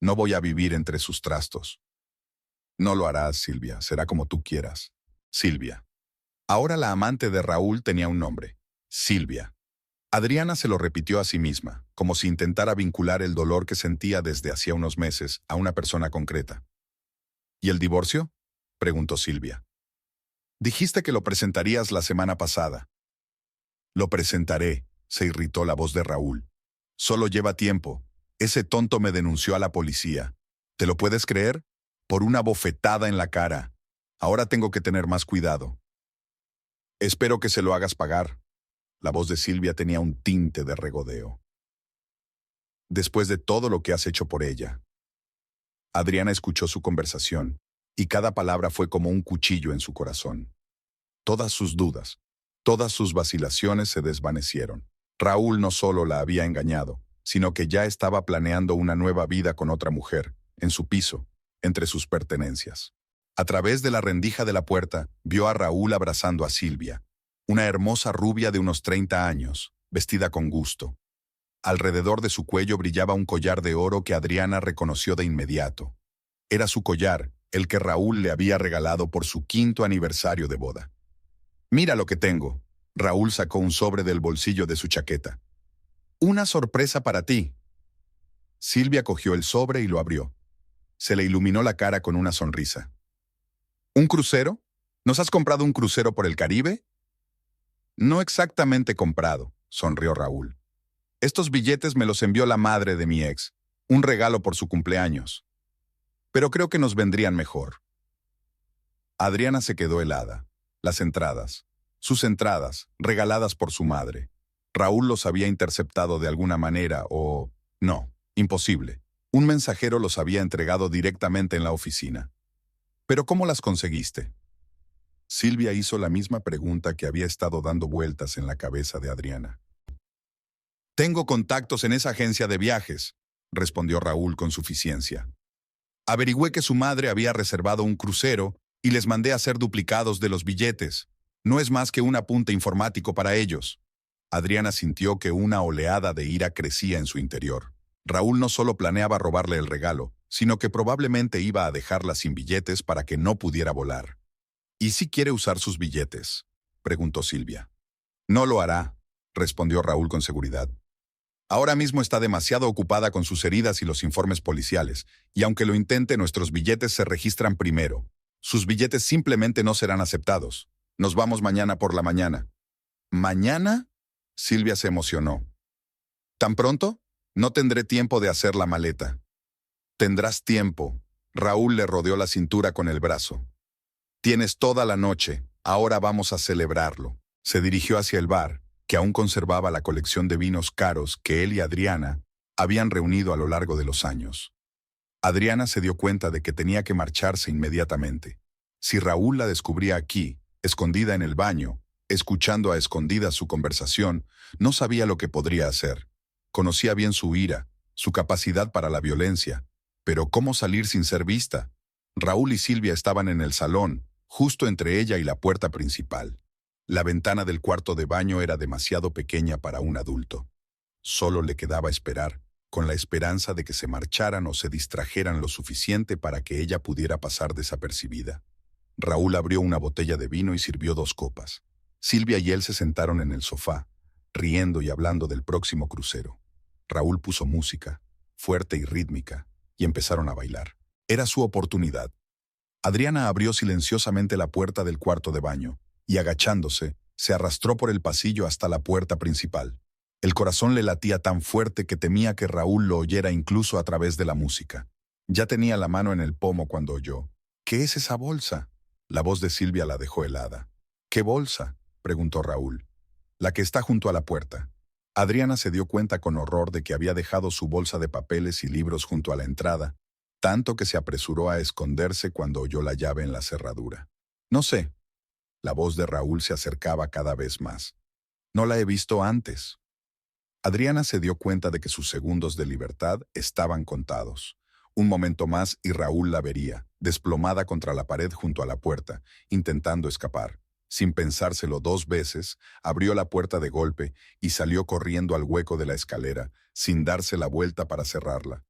«No voy a vivir entre sus trastos». «No lo harás, Silvia, será como tú quieras». Silvia. Ahora la amante de Raúl tenía un nombre: Silvia. Adriana se lo repitió a sí misma, como si intentara vincular el dolor que sentía desde hacía unos meses a una persona concreta. «¿Y el divorcio?», preguntó Silvia. «Dijiste que lo presentarías la semana pasada». «Lo presentaré», se irritó la voz de Raúl. «Solo lleva tiempo. Ese tonto me denunció a la policía. ¿Te lo puedes creer? Por una bofetada en la cara. Ahora tengo que tener más cuidado». «Espero que se lo hagas pagar». La voz de Silvia tenía un tinte de regodeo. «Después de todo lo que has hecho por ella». Adriana escuchó su conversación, y cada palabra fue como un cuchillo en su corazón. Todas sus dudas, todas sus vacilaciones se desvanecieron. Raúl no solo la había engañado, sino que ya estaba planeando una nueva vida con otra mujer, en su piso, entre sus pertenencias. A través de la rendija de la puerta, vio a Raúl abrazando a Silvia, una hermosa rubia de unos 30 años, vestida con gusto. Alrededor de su cuello brillaba un collar de oro que Adriana reconoció de inmediato. Era su collar, el que Raúl le había regalado por su 5º aniversario de boda. «Mira lo que tengo». Raúl sacó un sobre del bolsillo de su chaqueta. «Una sorpresa para ti». Silvia cogió el sobre y lo abrió. Se le iluminó la cara con una sonrisa. «¿Un crucero? ¿Nos has comprado un crucero por el Caribe?» «No exactamente comprado», sonrió Raúl. «Estos billetes me los envió la madre de mi ex, un regalo por su cumpleaños. Pero creo que nos vendrían mejor». Adriana se quedó helada. Sus entradas, regaladas por su madre. Raúl los había interceptado de alguna manera o... No, imposible. Un mensajero los había entregado directamente en la oficina. «¿Pero cómo las conseguiste?». Silvia hizo la misma pregunta que había estado dando vueltas en la cabeza de Adriana. «Tengo contactos en esa agencia de viajes», respondió Raúl con suficiencia. «Averigüé que su madre había reservado un crucero y les mandé a hacer duplicados de los billetes. No es más que un apunte informático para ellos». Adriana sintió que una oleada de ira crecía en su interior. Raúl no solo planeaba robarle el regalo, sino que probablemente iba a dejarla sin billetes para que no pudiera volar. «¿Y si quiere usar sus billetes?», preguntó Silvia. «No lo hará», respondió Raúl con seguridad. «Ahora mismo está demasiado ocupada con sus heridas y los informes policiales, y aunque lo intente, nuestros billetes se registran primero. Sus billetes simplemente no serán aceptados. Nos vamos mañana por la mañana». «¿Mañana?», Silvia se emocionó. «¿Tan pronto? No tendré tiempo de hacer la maleta». «Tendrás tiempo». Raúl le rodeó la cintura con el brazo. «Tienes toda la noche. Ahora vamos a celebrarlo». Se dirigió hacia el bar, que aún conservaba la colección de vinos caros que él y Adriana habían reunido a lo largo de los años. Adriana se dio cuenta de que tenía que marcharse inmediatamente. Si Raúl la descubría aquí, escondida en el baño, escuchando a escondidas su conversación, no sabía lo que podría hacer. Conocía bien su ira, su capacidad para la violencia, pero ¿cómo salir sin ser vista? Raúl y Silvia estaban en el salón, justo entre ella y la puerta principal. La ventana del cuarto de baño era demasiado pequeña para un adulto. Solo le quedaba esperar, con la esperanza de que se marcharan o se distrajeran lo suficiente para que ella pudiera pasar desapercibida. Raúl abrió una botella de vino y sirvió 2 copas. Silvia y él se sentaron en el sofá, riendo y hablando del próximo crucero. Raúl puso música, fuerte y rítmica, y empezaron a bailar. Era su oportunidad. Adriana abrió silenciosamente la puerta del cuarto de baño, y agachándose, se arrastró por el pasillo hasta la puerta principal. El corazón le latía tan fuerte que temía que Raúl lo oyera incluso a través de la música. Ya tenía la mano en el pomo cuando oyó: «¿Qué es esa bolsa?». La voz de Silvia la dejó helada. «¿Qué bolsa?», preguntó Raúl. «La que está junto a la puerta». Adriana se dio cuenta con horror de que había dejado su bolsa de papeles y libros junto a la entrada, tanto que se apresuró a esconderse cuando oyó la llave en la cerradura. «No sé». La voz de Raúl se acercaba cada vez más. «No la he visto antes». Adriana se dio cuenta de que sus segundos de libertad estaban contados. Un momento más y Raúl la vería, desplomada contra la pared junto a la puerta, intentando escapar. Sin pensárselo 2 veces, abrió la puerta de golpe y salió corriendo al hueco de la escalera, sin darse la vuelta para cerrarla.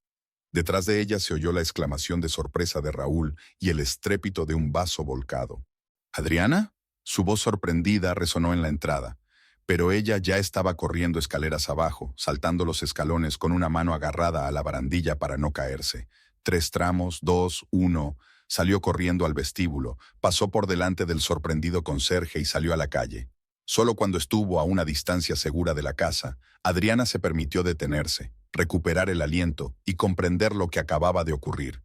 Detrás de ella se oyó la exclamación de sorpresa de Raúl y el estrépito de un vaso volcado. «¿Adriana?». Su voz sorprendida resonó en la entrada, pero ella ya estaba corriendo escaleras abajo, saltando los escalones con una mano agarrada a la barandilla para no caerse. 3 tramos, 2, 1... Salió corriendo al vestíbulo, pasó por delante del sorprendido conserje y salió a la calle. Solo cuando estuvo a una distancia segura de la casa, Adriana se permitió detenerse, recuperar el aliento y comprender lo que acababa de ocurrir.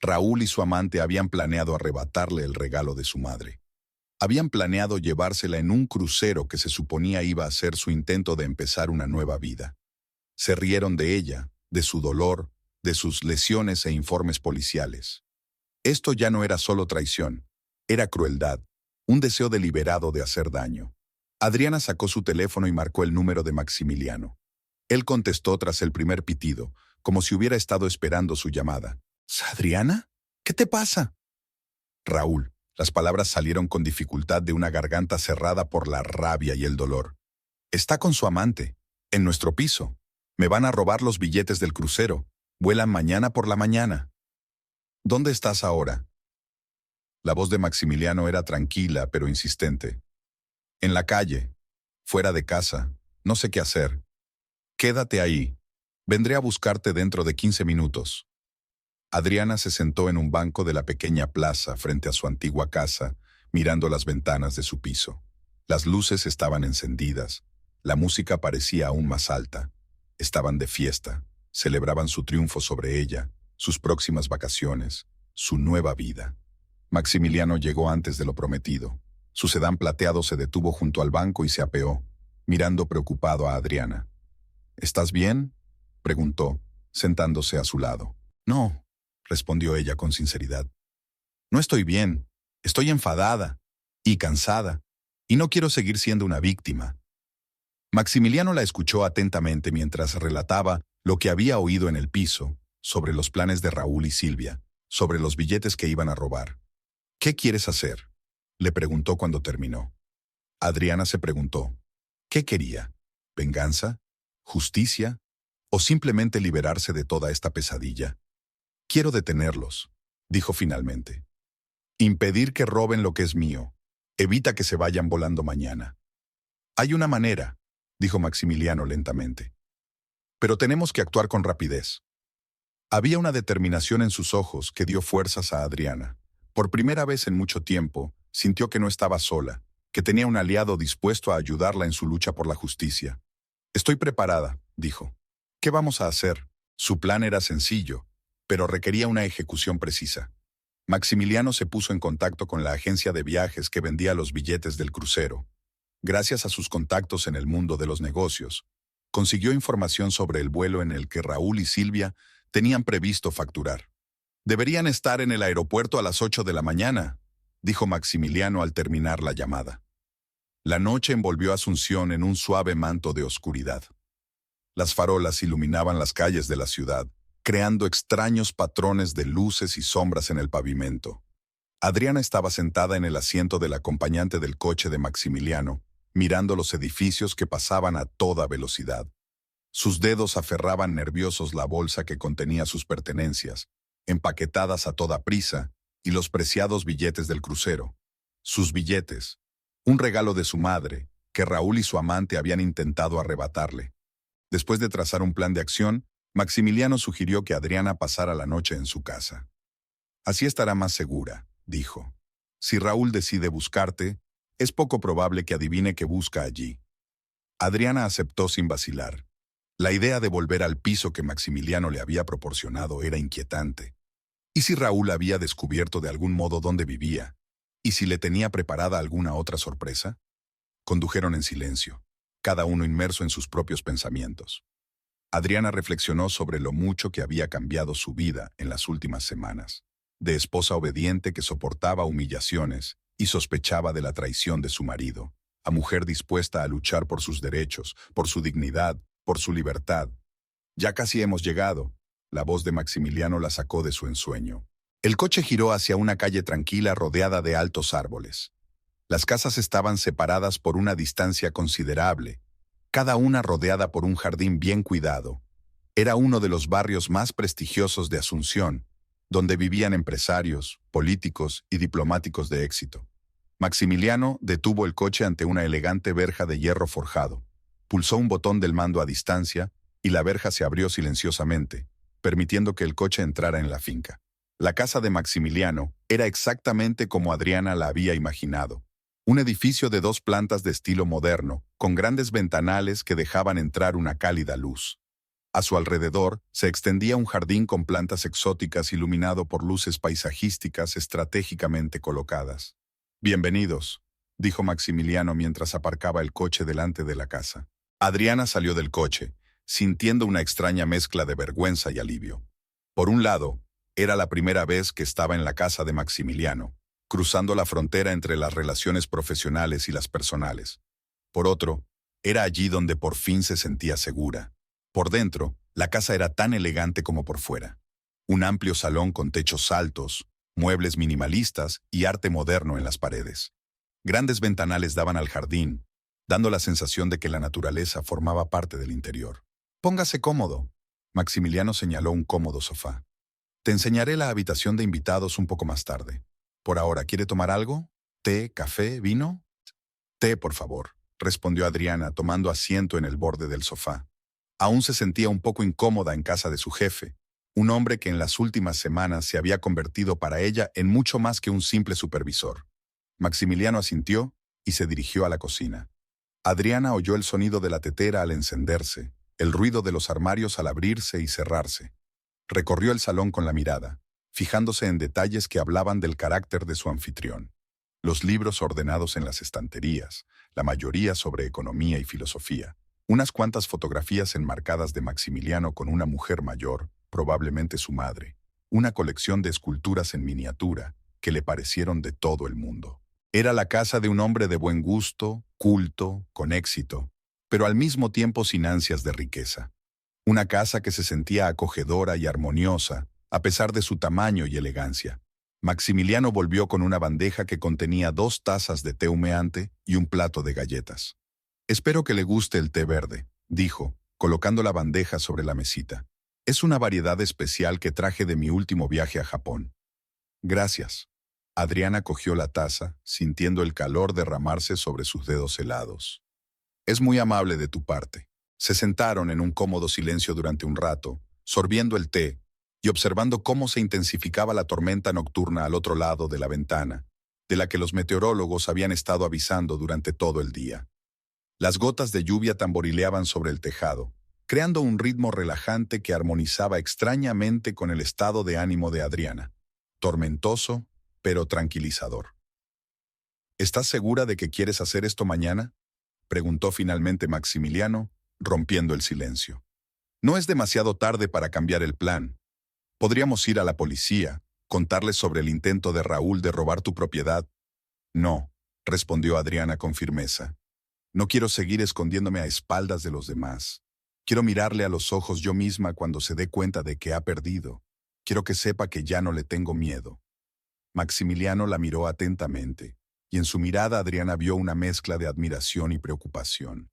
Raúl y su amante habían planeado arrebatarle el regalo de su madre. Habían planeado llevársela en un crucero que se suponía iba a ser su intento de empezar una nueva vida. Se rieron de ella, de su dolor, de sus lesiones e informes policiales. Esto ya no era solo traición, era crueldad, un deseo deliberado de hacer daño. Adriana sacó su teléfono y marcó el número de Maximiliano. Él contestó tras el primer pitido, como si hubiera estado esperando su llamada. «¿Adriana? ¿Qué te pasa?». «Raúl». Las palabras salieron con dificultad de una garganta cerrada por la rabia y el dolor. «Está con su amante, en nuestro piso. Me van a robar los billetes del crucero. Vuelan mañana por la mañana». «¿Dónde estás ahora?». La voz de Maximiliano era tranquila pero insistente. «En la calle, fuera de casa, no sé qué hacer. Quédate ahí. Vendré a buscarte dentro de 15 minutos». Adriana se sentó en un banco de la pequeña plaza frente a su antigua casa, mirando las ventanas de su piso. Las luces estaban encendidas, la música parecía aún más alta. Estaban de fiesta, celebraban su triunfo sobre ella, sus próximas vacaciones, su nueva vida. Maximiliano llegó antes de lo prometido. Su sedán plateado se detuvo junto al banco y se apeó, mirando preocupado a Adriana. «¿Estás bien?», preguntó, sentándose a su lado. «No», respondió ella con sinceridad. «No estoy bien. Estoy enfadada y cansada, y no quiero seguir siendo una víctima». Maximiliano la escuchó atentamente mientras relataba lo que había oído en el piso, sobre los planes de Raúl y Silvia, sobre los billetes que iban a robar. «¿Qué quieres hacer?», le preguntó cuando terminó. Adriana se preguntó, ¿qué quería? ¿Venganza? ¿Justicia? ¿O simplemente liberarse de toda esta pesadilla? «Quiero detenerlos», dijo finalmente. «Impedir que roben lo que es mío. Evita que se vayan volando mañana». «Hay una manera», dijo Maximiliano lentamente. «Pero tenemos que actuar con rapidez». Había una determinación en sus ojos que dio fuerzas a Adriana. Por primera vez en mucho tiempo, sintió que no estaba sola, que tenía un aliado dispuesto a ayudarla en su lucha por la justicia. «Estoy preparada», dijo. «¿Qué vamos a hacer?». Su plan era sencillo, pero requería una ejecución precisa. Maximiliano se puso en contacto con la agencia de viajes que vendía los billetes del crucero. Gracias a sus contactos en el mundo de los negocios, consiguió información sobre el vuelo en el que Raúl y Silvia tenían previsto facturar. «Deberían estar en el aeropuerto a las 8 de la mañana», dijo Maximiliano al terminar la llamada. La noche envolvió a Asunción en un suave manto de oscuridad. Las farolas iluminaban las calles de la ciudad, creando extraños patrones de luces y sombras en el pavimento. Adriana estaba sentada en el asiento del acompañante del coche de Maximiliano, mirando los edificios que pasaban a toda velocidad. Sus dedos aferraban nerviosos la bolsa que contenía sus pertenencias, empaquetadas a toda prisa, y los preciados billetes del crucero. Sus billetes, un regalo de su madre, que Raúl y su amante habían intentado arrebatarle. Después de trazar un plan de acción, Maximiliano sugirió que Adriana pasara la noche en su casa. Así estará más segura, dijo. Si Raúl decide buscarte, es poco probable que adivine qué busca allí. Adriana aceptó sin vacilar. La idea de volver al piso que Maximiliano le había proporcionado era inquietante. ¿Y si Raúl había descubierto de algún modo dónde vivía? ¿Y si le tenía preparada alguna otra sorpresa? Condujeron en silencio, cada uno inmerso en sus propios pensamientos. Adriana reflexionó sobre lo mucho que había cambiado su vida en las últimas semanas. De esposa obediente que soportaba humillaciones y sospechaba de la traición de su marido, a mujer dispuesta a luchar por sus derechos, por su dignidad, por su libertad. Ya casi hemos llegado. La voz de Maximiliano la sacó de su ensueño. El coche giró hacia una calle tranquila rodeada de altos árboles. Las casas estaban separadas por una distancia considerable, cada una rodeada por un jardín bien cuidado. Era uno de los barrios más prestigiosos de Asunción, donde vivían empresarios, políticos y diplomáticos de éxito. Maximiliano detuvo el coche ante una elegante verja de hierro forjado. Pulsó un botón del mando a distancia y la verja se abrió silenciosamente, permitiendo que el coche entrara en la finca. La casa de Maximiliano era exactamente como Adriana la había imaginado. Un edificio de 2 plantas de estilo moderno, con grandes ventanales que dejaban entrar una cálida luz. A su alrededor se extendía un jardín con plantas exóticas iluminado por luces paisajísticas estratégicamente colocadas. «Bienvenidos», dijo Maximiliano mientras aparcaba el coche delante de la casa. Adriana salió del coche, sintiendo una extraña mezcla de vergüenza y alivio. Por un lado, era la primera vez que estaba en la casa de Maximiliano, cruzando la frontera entre las relaciones profesionales y las personales. Por otro, era allí donde por fin se sentía segura. Por dentro, la casa era tan elegante como por fuera. Un amplio salón con techos altos, muebles minimalistas y arte moderno en las paredes. Grandes ventanales daban al jardín, dando la sensación de que la naturaleza formaba parte del interior. «Póngase cómodo», Maximiliano señaló un cómodo sofá. «Te enseñaré la habitación de invitados un poco más tarde. Por ahora, ¿quiere tomar algo? ¿Té, café, vino?» «Té, por favor», respondió Adriana, tomando asiento en el borde del sofá. Aún se sentía un poco incómoda en casa de su jefe, un hombre que en las últimas semanas se había convertido para ella en mucho más que un simple supervisor. Maximiliano asintió y se dirigió a la cocina. Adriana oyó el sonido de la tetera al encenderse, el ruido de los armarios al abrirse y cerrarse. Recorrió el salón con la mirada, fijándose en detalles que hablaban del carácter de su anfitrión. Los libros ordenados en las estanterías, la mayoría sobre economía y filosofía. Unas cuantas fotografías enmarcadas de Maximiliano con una mujer mayor, probablemente su madre. Una colección de esculturas en miniatura que le parecieron de todo el mundo. Era la casa de un hombre de buen gusto, culto, con éxito, pero al mismo tiempo sin ansias de riqueza. Una casa que se sentía acogedora y armoniosa, a pesar de su tamaño y elegancia. Maximiliano volvió con una bandeja que contenía 2 tazas de té humeante y un plato de galletas. «Espero que le guste el té verde», dijo, colocando la bandeja sobre la mesita. «Es una variedad especial que traje de mi último viaje a Japón». «Gracias». Adriana cogió la taza, sintiendo el calor derramarse sobre sus dedos helados. «Es muy amable de tu parte». Se sentaron en un cómodo silencio durante un rato, sorbiendo el té y observando cómo se intensificaba la tormenta nocturna al otro lado de la ventana, de la que los meteorólogos habían estado avisando durante todo el día. Las gotas de lluvia tamborileaban sobre el tejado, creando un ritmo relajante que armonizaba extrañamente con el estado de ánimo de Adriana. Tormentoso, pero tranquilizador. «¿Estás segura de que quieres hacer esto mañana?», preguntó finalmente Maximiliano, rompiendo el silencio. «No es demasiado tarde para cambiar el plan. Podríamos ir a la policía, contarles sobre el intento de Raúl de robar tu propiedad». «No», respondió Adriana con firmeza. «No quiero seguir escondiéndome a espaldas de los demás. Quiero mirarle a los ojos yo misma cuando se dé cuenta de que ha perdido. Quiero que sepa que ya no le tengo miedo. Maximiliano la miró atentamente, y en su mirada Adriana vio una mezcla de admiración y preocupación.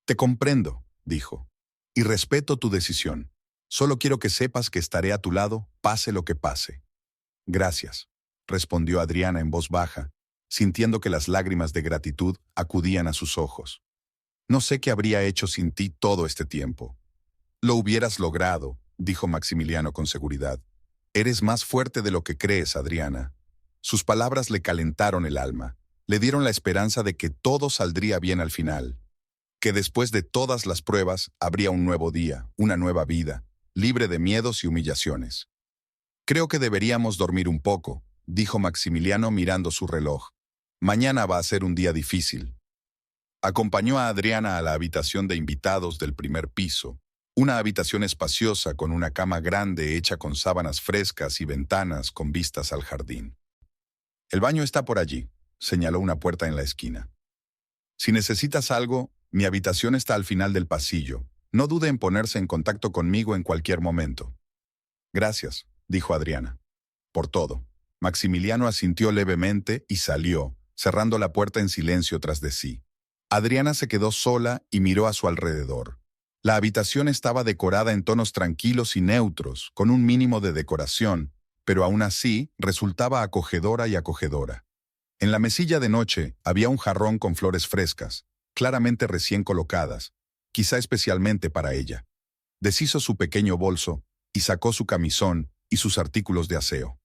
Te comprendo, dijo, y respeto tu decisión. Solo quiero que sepas que estaré a tu lado, pase lo que pase. Gracias, respondió Adriana en voz baja, sintiendo que las lágrimas de gratitud acudían a sus ojos. No sé qué habría hecho sin ti todo este tiempo. Lo hubieras logrado, dijo Maximiliano con seguridad. Eres más fuerte de lo que crees, Adriana. Sus palabras le calentaron el alma, le dieron la esperanza de que todo saldría bien al final, que después de todas las pruebas habría un nuevo día, una nueva vida, libre de miedos y humillaciones. Creo que deberíamos dormir un poco, dijo Maximiliano mirando su reloj. Mañana va a ser un día difícil. Acompañó a Adriana a la habitación de invitados del primer piso, una habitación espaciosa con una cama grande hecha con sábanas frescas y ventanas con vistas al jardín. El baño está por allí, señaló una puerta en la esquina. Si necesitas algo, mi habitación está al final del pasillo. No dude en ponerse en contacto conmigo en cualquier momento. Gracias, dijo Adriana. Por todo. Maximiliano asintió levemente y salió, cerrando la puerta en silencio tras de sí. Adriana se quedó sola y miró a su alrededor. La habitación estaba decorada en tonos tranquilos y neutros, con un mínimo de decoración, pero aún así resultaba acogedora y acogedora. En la mesilla de noche había un jarrón con flores frescas, claramente recién colocadas, quizá especialmente para ella. Deshizo su pequeño bolso y sacó su camisón y sus artículos de aseo.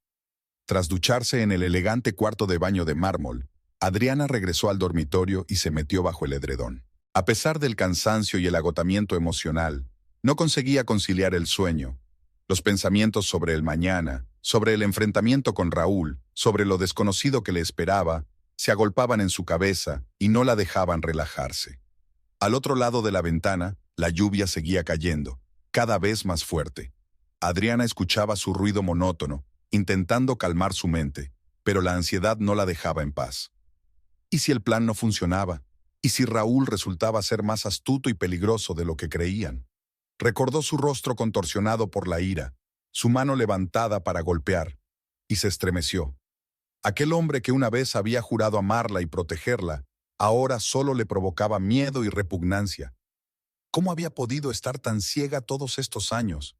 Tras ducharse en el elegante cuarto de baño de mármol, Adriana regresó al dormitorio y se metió bajo el edredón. A pesar del cansancio y el agotamiento emocional, no conseguía conciliar el sueño. Los pensamientos sobre el mañana, sobre el enfrentamiento con Raúl, sobre lo desconocido que le esperaba, se agolpaban en su cabeza y no la dejaban relajarse. Al otro lado de la ventana, la lluvia seguía cayendo, cada vez más fuerte. Adriana escuchaba su ruido monótono, intentando calmar su mente, pero la ansiedad no la dejaba en paz. ¿Y si el plan no funcionaba? ¿Y si Raúl resultaba ser más astuto y peligroso de lo que creían? Recordó su rostro contorsionado por la ira, su mano levantada para golpear, y se estremeció. Aquel hombre que una vez había jurado amarla y protegerla, ahora solo le provocaba miedo y repugnancia. ¿Cómo había podido estar tan ciega todos estos años?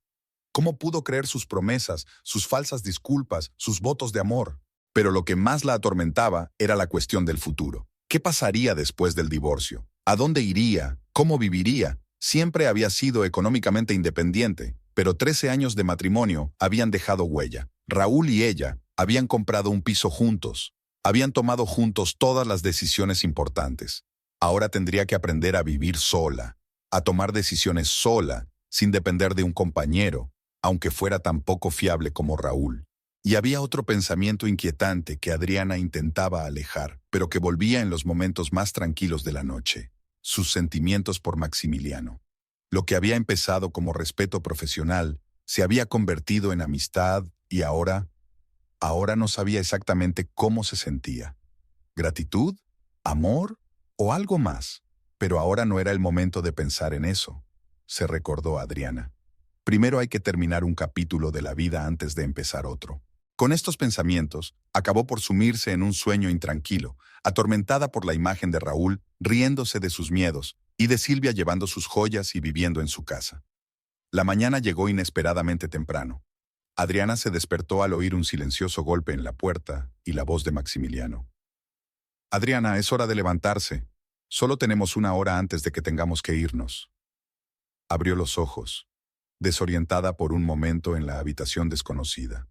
¿Cómo pudo creer sus promesas, sus falsas disculpas, sus votos de amor? Pero lo que más la atormentaba era la cuestión del futuro. ¿Qué pasaría después del divorcio? ¿A dónde iría? ¿Cómo viviría? Siempre había sido económicamente independiente, pero 13 años de matrimonio habían dejado huella. Raúl y ella habían comprado un piso juntos, habían tomado juntos todas las decisiones importantes. Ahora tendría que aprender a vivir sola, a tomar decisiones sola, sin depender de un compañero, aunque fuera tan poco fiable como Raúl. Y había otro pensamiento inquietante que Adriana intentaba alejar, pero que volvía en los momentos más tranquilos de la noche: sus sentimientos por Maximiliano. Lo que había empezado como respeto profesional se había convertido en amistad y ahora no sabía exactamente cómo se sentía. ¿Gratitud? ¿Amor? ¿O algo más? Pero ahora no era el momento de pensar en eso, se recordó Adriana. Primero hay que terminar un capítulo de la vida antes de empezar otro. Con estos pensamientos, acabó por sumirse en un sueño intranquilo, atormentada por la imagen de Raúl, riéndose de sus miedos, y de Silvia llevando sus joyas y viviendo en su casa. La mañana llegó inesperadamente temprano. Adriana se despertó al oír un silencioso golpe en la puerta y la voz de Maximiliano. Adriana, es hora de levantarse. Solo tenemos una hora antes de que tengamos que irnos. Abrió los ojos, desorientada por un momento en la habitación desconocida.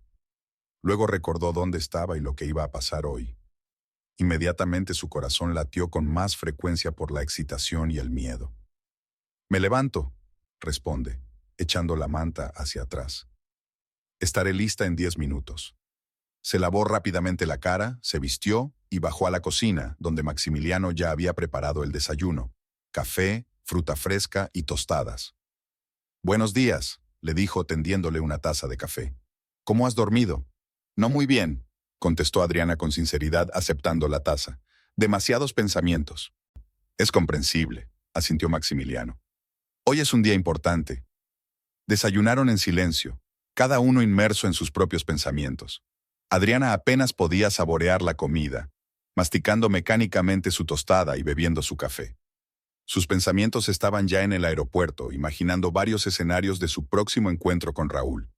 Luego recordó dónde estaba y lo que iba a pasar hoy. Inmediatamente su corazón latió con más frecuencia por la excitación y el miedo. «Me levanto», responde, echando la manta hacia atrás. «Estaré lista en 10 minutos». Se lavó rápidamente la cara, se vistió y bajó a la cocina, donde Maximiliano ya había preparado el desayuno: café, fruta fresca y tostadas. «Buenos días», le dijo tendiéndole una taza de café. «¿Cómo has dormido?» «No muy bien», contestó Adriana con sinceridad, aceptando la taza. «Demasiados pensamientos». «Es comprensible», asintió Maximiliano. Hoy es un día importante. Desayunaron en silencio, cada uno inmerso en sus propios pensamientos. Adriana apenas podía saborear la comida, masticando mecánicamente su tostada y bebiendo su café. Sus pensamientos estaban ya en el aeropuerto, imaginando varios escenarios de su próximo encuentro con Raúl.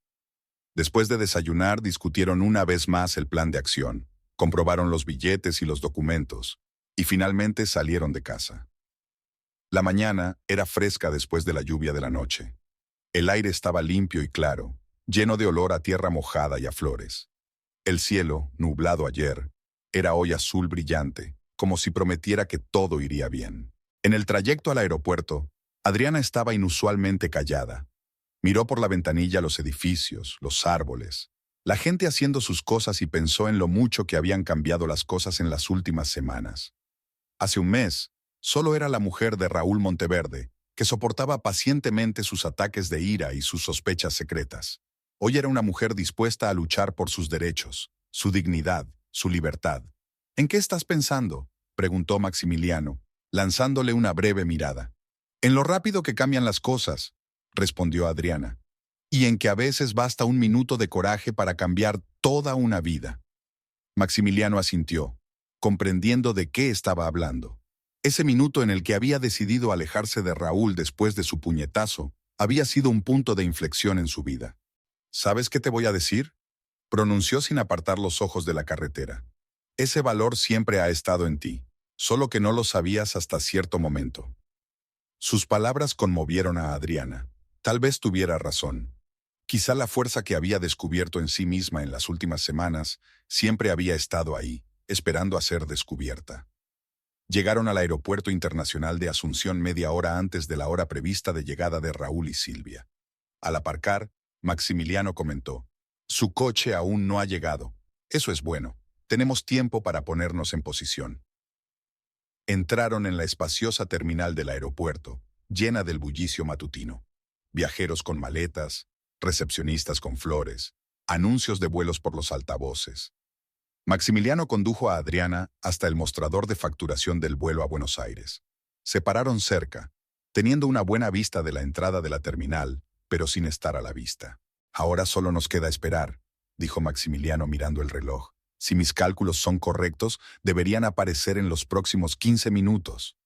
Después de desayunar, discutieron una vez más el plan de acción, comprobaron los billetes y los documentos, y finalmente salieron de casa. La mañana era fresca después de la lluvia de la noche. El aire estaba limpio y claro, lleno de olor a tierra mojada y a flores. El cielo, nublado ayer, era hoy azul brillante, como si prometiera que todo iría bien. En el trayecto al aeropuerto, Adriana estaba inusualmente callada. Miró por la ventanilla los edificios, los árboles, la gente haciendo sus cosas y pensó en lo mucho que habían cambiado las cosas en las últimas semanas. Hace un mes, solo era la mujer de Raúl Monteverde, que soportaba pacientemente sus ataques de ira y sus sospechas secretas. Hoy era una mujer dispuesta a luchar por sus derechos, su dignidad, su libertad. ¿En qué estás pensando?, preguntó Maximiliano, lanzándole una breve mirada. En lo rápido que cambian las cosas, respondió Adriana, y en que a veces basta un minuto de coraje para cambiar toda una vida. Maximiliano asintió, comprendiendo de qué estaba hablando. Ese minuto en el que había decidido alejarse de Raúl después de su puñetazo había sido un punto de inflexión en su vida. ¿Sabes qué te voy a decir?, pronunció sin apartar los ojos de la carretera. Ese valor siempre ha estado en ti, solo que no lo sabías hasta cierto momento. Sus palabras conmovieron a Adriana. Tal vez tuviera razón. Quizá la fuerza que había descubierto en sí misma en las últimas semanas siempre había estado ahí, esperando a ser descubierta. Llegaron al Aeropuerto Internacional de Asunción media hora antes de la hora prevista de llegada de Raúl y Silvia. Al aparcar, Maximiliano comentó: «Su coche aún no ha llegado. Eso es bueno. Tenemos tiempo para ponernos en posición». Entraron en la espaciosa terminal del aeropuerto, llena del bullicio matutino. Viajeros con maletas, recepcionistas con flores, anuncios de vuelos por los altavoces. Maximiliano condujo a Adriana hasta el mostrador de facturación del vuelo a Buenos Aires. Se pararon cerca, teniendo una buena vista de la entrada de la terminal, pero sin estar a la vista. «Ahora solo nos queda esperar», dijo Maximiliano mirando el reloj. «Si mis cálculos son correctos, deberían aparecer en los próximos 15 minutos».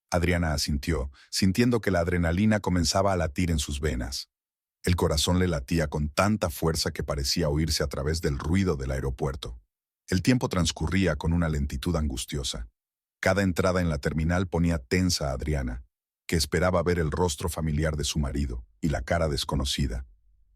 Adriana asintió, sintiendo que la adrenalina comenzaba a latir en sus venas. El corazón le latía con tanta fuerza que parecía oírse a través del ruido del aeropuerto. El tiempo transcurría con una lentitud angustiosa. Cada entrada en la terminal ponía tensa a Adriana, que esperaba ver el rostro familiar de su marido y la cara desconocida,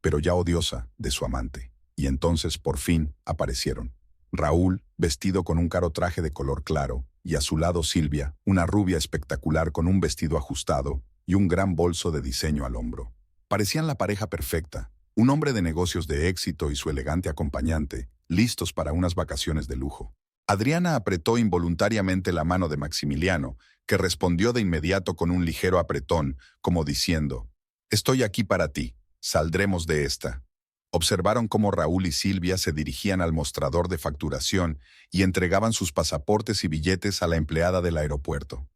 pero ya odiosa, de su amante. Y entonces, por fin, aparecieron. Raúl, vestido con un caro traje de color claro, y a su lado Silvia, una rubia espectacular con un vestido ajustado y un gran bolso de diseño al hombro. Parecían la pareja perfecta, un hombre de negocios de éxito y su elegante acompañante, listos para unas vacaciones de lujo. Adriana apretó involuntariamente la mano de Maximiliano, que respondió de inmediato con un ligero apretón, como diciendo: «Estoy aquí para ti, saldremos de esta». Observaron cómo Raúl y Silvia se dirigían al mostrador de facturación y entregaban sus pasaportes y billetes a la empleada del aeropuerto.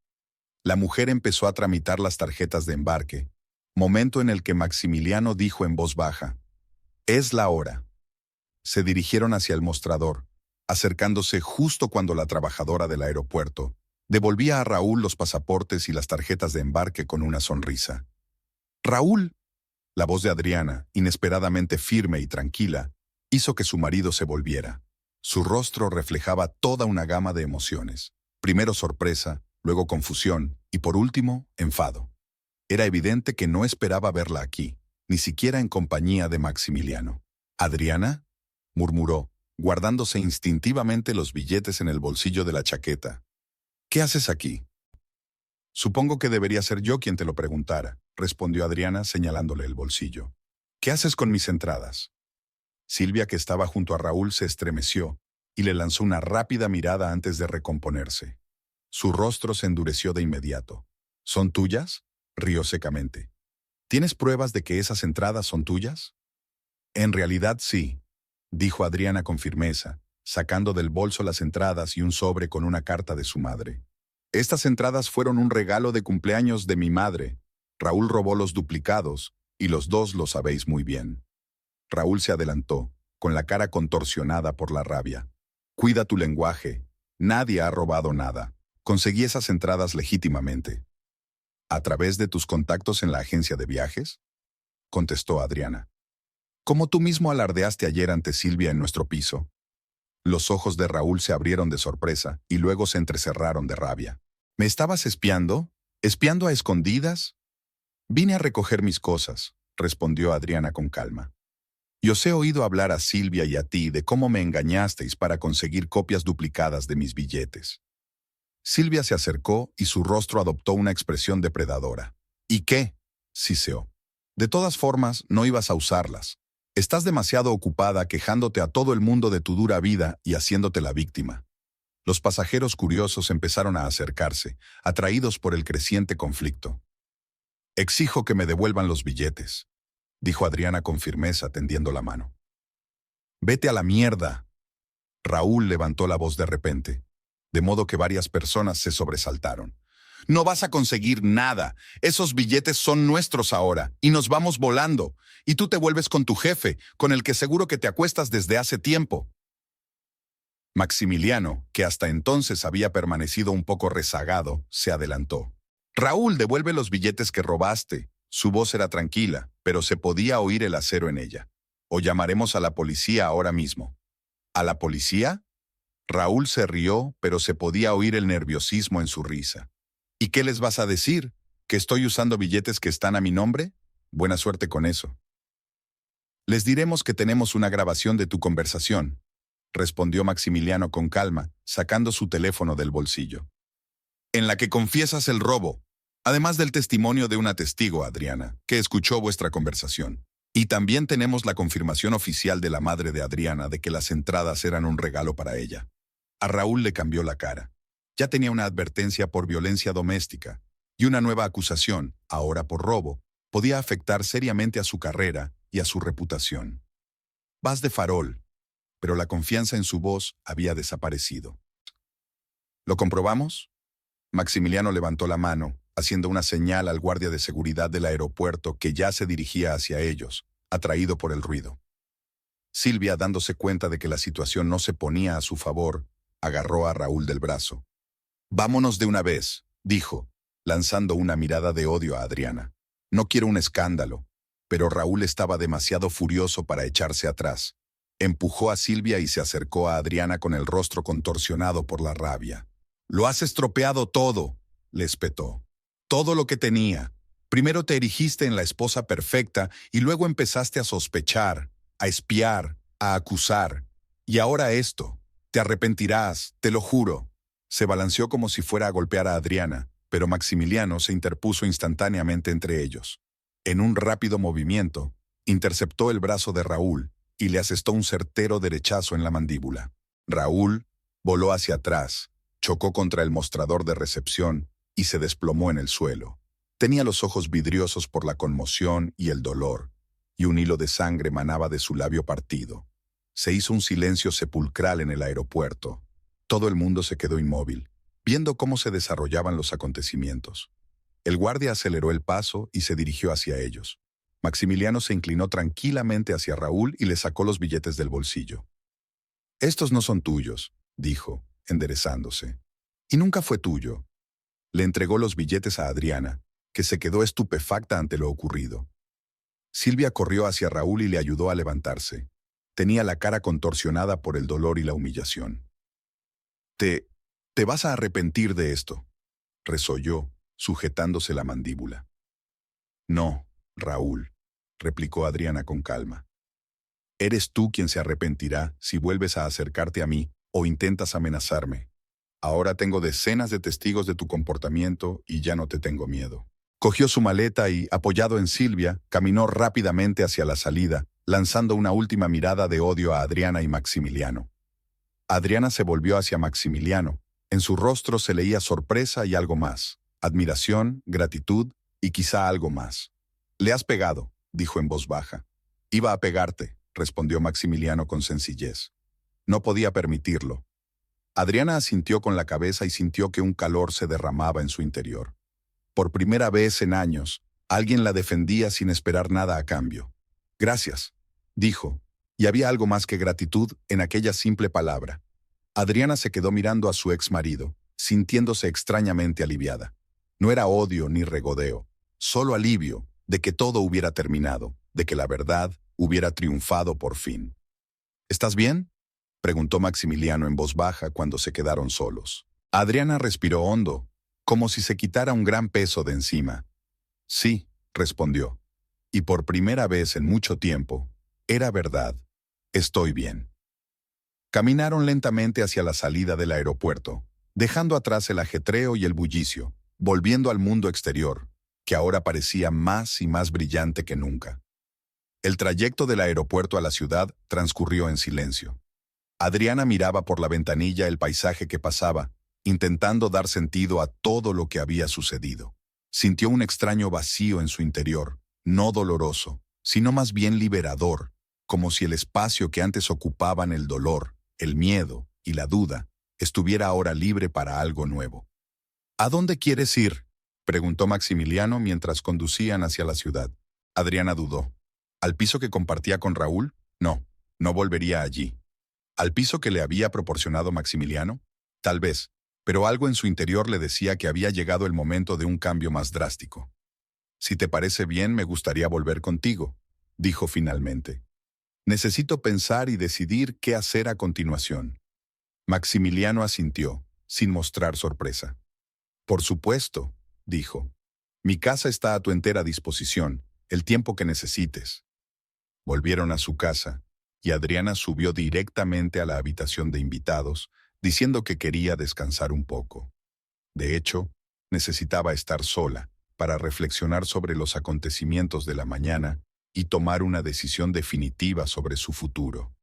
La mujer empezó a tramitar las tarjetas de embarque, momento en el que Maximiliano dijo en voz baja: «Es la hora». Se dirigieron hacia el mostrador, acercándose justo cuando la trabajadora del aeropuerto devolvía a Raúl los pasaportes y las tarjetas de embarque con una sonrisa. «¡Raúl!». La voz de Adriana, inesperadamente firme y tranquila, hizo que su marido se volviera. Su rostro reflejaba toda una gama de emociones. Primero sorpresa, luego confusión y por último, enfado. Era evidente que no esperaba verla aquí, ni siquiera en compañía de Maximiliano. «¿Adriana?», murmuró, guardándose instintivamente los billetes en el bolsillo de la chaqueta. «¿Qué haces aquí?». «Supongo que debería ser yo quien te lo preguntara», respondió Adriana señalándole el bolsillo. «¿Qué haces con mis entradas?». Silvia, que estaba junto a Raúl, se estremeció y le lanzó una rápida mirada antes de recomponerse. Su rostro se endureció de inmediato. «¿Son tuyas?», rió secamente. «¿Tienes pruebas de que esas entradas son tuyas?». «En realidad sí», dijo Adriana con firmeza, sacando del bolso las entradas y un sobre con una carta de su madre. «Estas entradas fueron un regalo de cumpleaños de mi madre. Raúl robó los duplicados, y los dos lo sabéis muy bien. Raúl se adelantó, con la cara contorsionada por la rabia. Cuida tu lenguaje. Nadie ha robado nada. Conseguí esas entradas legítimamente. ¿A través de tus contactos en la agencia de viajes?, contestó Adriana. Como tú mismo alardeaste ayer ante Silvia en nuestro piso. Los ojos de Raúl se abrieron de sorpresa y luego se entrecerraron de rabia. ¿Me estabas espiando? ¿Espiando a escondidas? Vine a recoger mis cosas, respondió Adriana con calma. Y os he oído hablar a Silvia y a ti de cómo me engañasteis para conseguir copias duplicadas de mis billetes. Silvia se acercó y su rostro adoptó una expresión depredadora. ¿Y qué?, siseó. De todas formas, no ibas a usarlas. Estás demasiado ocupada quejándote a todo el mundo de tu dura vida y haciéndote la víctima. Los pasajeros curiosos empezaron a acercarse, atraídos por el creciente conflicto. Exijo que me devuelvan los billetes, dijo Adriana con firmeza, tendiendo la mano. Vete a la mierda. Raúl levantó la voz de repente, de modo que varias personas se sobresaltaron. No vas a conseguir nada. Esos billetes son nuestros ahora, y nos vamos volando. Y tú te vuelves con tu jefe, con el que seguro que te acuestas desde hace tiempo. Maximiliano, que hasta entonces había permanecido un poco rezagado, se adelantó. Raúl, devuelve los billetes que robaste. Su voz era tranquila, pero se podía oír el acero en ella. O llamaremos a la policía ahora mismo. ¿A la policía? Raúl se rió, pero se podía oír el nerviosismo en su risa. ¿Y qué les vas a decir? ¿Que estoy usando billetes que están a mi nombre? Buena suerte con eso. Les diremos que tenemos una grabación de tu conversación, respondió Maximiliano con calma, sacando su teléfono del bolsillo. En la que confiesas el robo, además del testimonio de una testigo, Adriana, que escuchó vuestra conversación. Y también tenemos la confirmación oficial de la madre de Adriana de que las entradas eran un regalo para ella. A Raúl le cambió la cara. Ya tenía una advertencia por violencia doméstica y una nueva acusación, ahora por robo, podía afectar seriamente a su carrera y a su reputación. Vas de farol, pero la confianza en su voz había desaparecido. ¿Lo comprobamos? Maximiliano levantó la mano, haciendo una señal al guardia de seguridad del aeropuerto que ya se dirigía hacia ellos, atraído por el ruido. Silvia, dándose cuenta de que la situación no se ponía a su favor, agarró a Raúl del brazo. Vámonos de una vez, dijo, lanzando una mirada de odio a Adriana. No quiero un escándalo, pero Raúl estaba demasiado furioso para echarse atrás. Empujó a Silvia y se acercó a Adriana con el rostro contorsionado por la rabia. Lo has estropeado todo, le espetó. Todo lo que tenía. Primero te erigiste en la esposa perfecta y luego empezaste a sospechar, a espiar, a acusar. Y ahora esto. Te arrepentirás, te lo juro. Se balanceó como si fuera a golpear a Adriana, pero Maximiliano se interpuso instantáneamente entre ellos. En un rápido movimiento, interceptó el brazo de Raúl y le asestó un certero derechazo en la mandíbula. Raúl voló hacia atrás, chocó contra el mostrador de recepción y se desplomó en el suelo. Tenía los ojos vidriosos por la conmoción y el dolor, y un hilo de sangre manaba de su labio partido. Se hizo un silencio sepulcral en el aeropuerto. Todo el mundo se quedó inmóvil, viendo cómo se desarrollaban los acontecimientos. El guardia aceleró el paso y se dirigió hacia ellos. Maximiliano se inclinó tranquilamente hacia Raúl y le sacó los billetes del bolsillo. Estos no son tuyos, dijo, enderezándose. Y nunca fue tuyo. Le entregó los billetes a Adriana, que se quedó estupefacta ante lo ocurrido. Silvia corrió hacia Raúl y le ayudó a levantarse. Tenía la cara contorsionada por el dolor y la humillación. Te vas a arrepentir de esto, resolló, sujetándose la mandíbula. No, Raúl, replicó Adriana con calma. Eres tú quien se arrepentirá si vuelves a acercarte a mí o intentas amenazarme. Ahora tengo decenas de testigos de tu comportamiento y ya no te tengo miedo. Cogió su maleta y, apoyado en Silvia, caminó rápidamente hacia la salida, lanzando una última mirada de odio a Adriana y Maximiliano. Adriana se volvió hacia Maximiliano. En su rostro se leía sorpresa y algo más, admiración, gratitud y quizá algo más. «Le has pegado», dijo en voz baja. «Iba a pegarte», respondió Maximiliano con sencillez. No podía permitirlo. Adriana asintió con la cabeza y sintió que un calor se derramaba en su interior. Por primera vez en años, Alguien la defendía sin esperar nada a cambio. Gracias, dijo, y había algo más que gratitud en aquella simple palabra. Adriana se quedó mirando a su ex marido, sintiéndose extrañamente aliviada. No era odio ni regodeo, solo alivio de que todo hubiera terminado, de que la verdad hubiera triunfado por fin. ¿Estás bien?, preguntó Maximiliano en voz baja cuando se quedaron solos. Adriana respiró hondo, como si se quitara un gran peso de encima. Sí, respondió. Y por primera vez en mucho tiempo, era verdad. Estoy bien. Caminaron lentamente hacia la salida del aeropuerto, dejando atrás el ajetreo y el bullicio, volviendo al mundo exterior, que ahora parecía más y más brillante que nunca. El trayecto del aeropuerto a la ciudad transcurrió en silencio. Adriana miraba por la ventanilla el paisaje que pasaba, intentando dar sentido a todo lo que había sucedido. Sintió un extraño vacío en su interior, no doloroso, sino más bien liberador, como si el espacio que antes ocupaban el dolor, el miedo y la duda, estuviera ahora libre para algo nuevo. ¿A dónde quieres ir?, preguntó Maximiliano mientras conducían hacia la ciudad. Adriana dudó. ¿Al piso que compartía con Raúl? No, no volvería allí. ¿Al piso que le había proporcionado Maximiliano? Tal vez, pero algo en su interior le decía que había llegado el momento de un cambio más drástico. Si te parece bien, me gustaría volver contigo, dijo finalmente. Necesito pensar y decidir qué hacer a continuación. Maximiliano asintió, sin mostrar sorpresa. Por supuesto, dijo. Mi casa está a tu entera disposición, el tiempo que necesites. Volvieron a su casa, y Adriana subió directamente a la habitación de invitados, diciendo que quería descansar un poco. De hecho, necesitaba estar sola para reflexionar sobre los acontecimientos de la mañana y tomar una decisión definitiva sobre su futuro.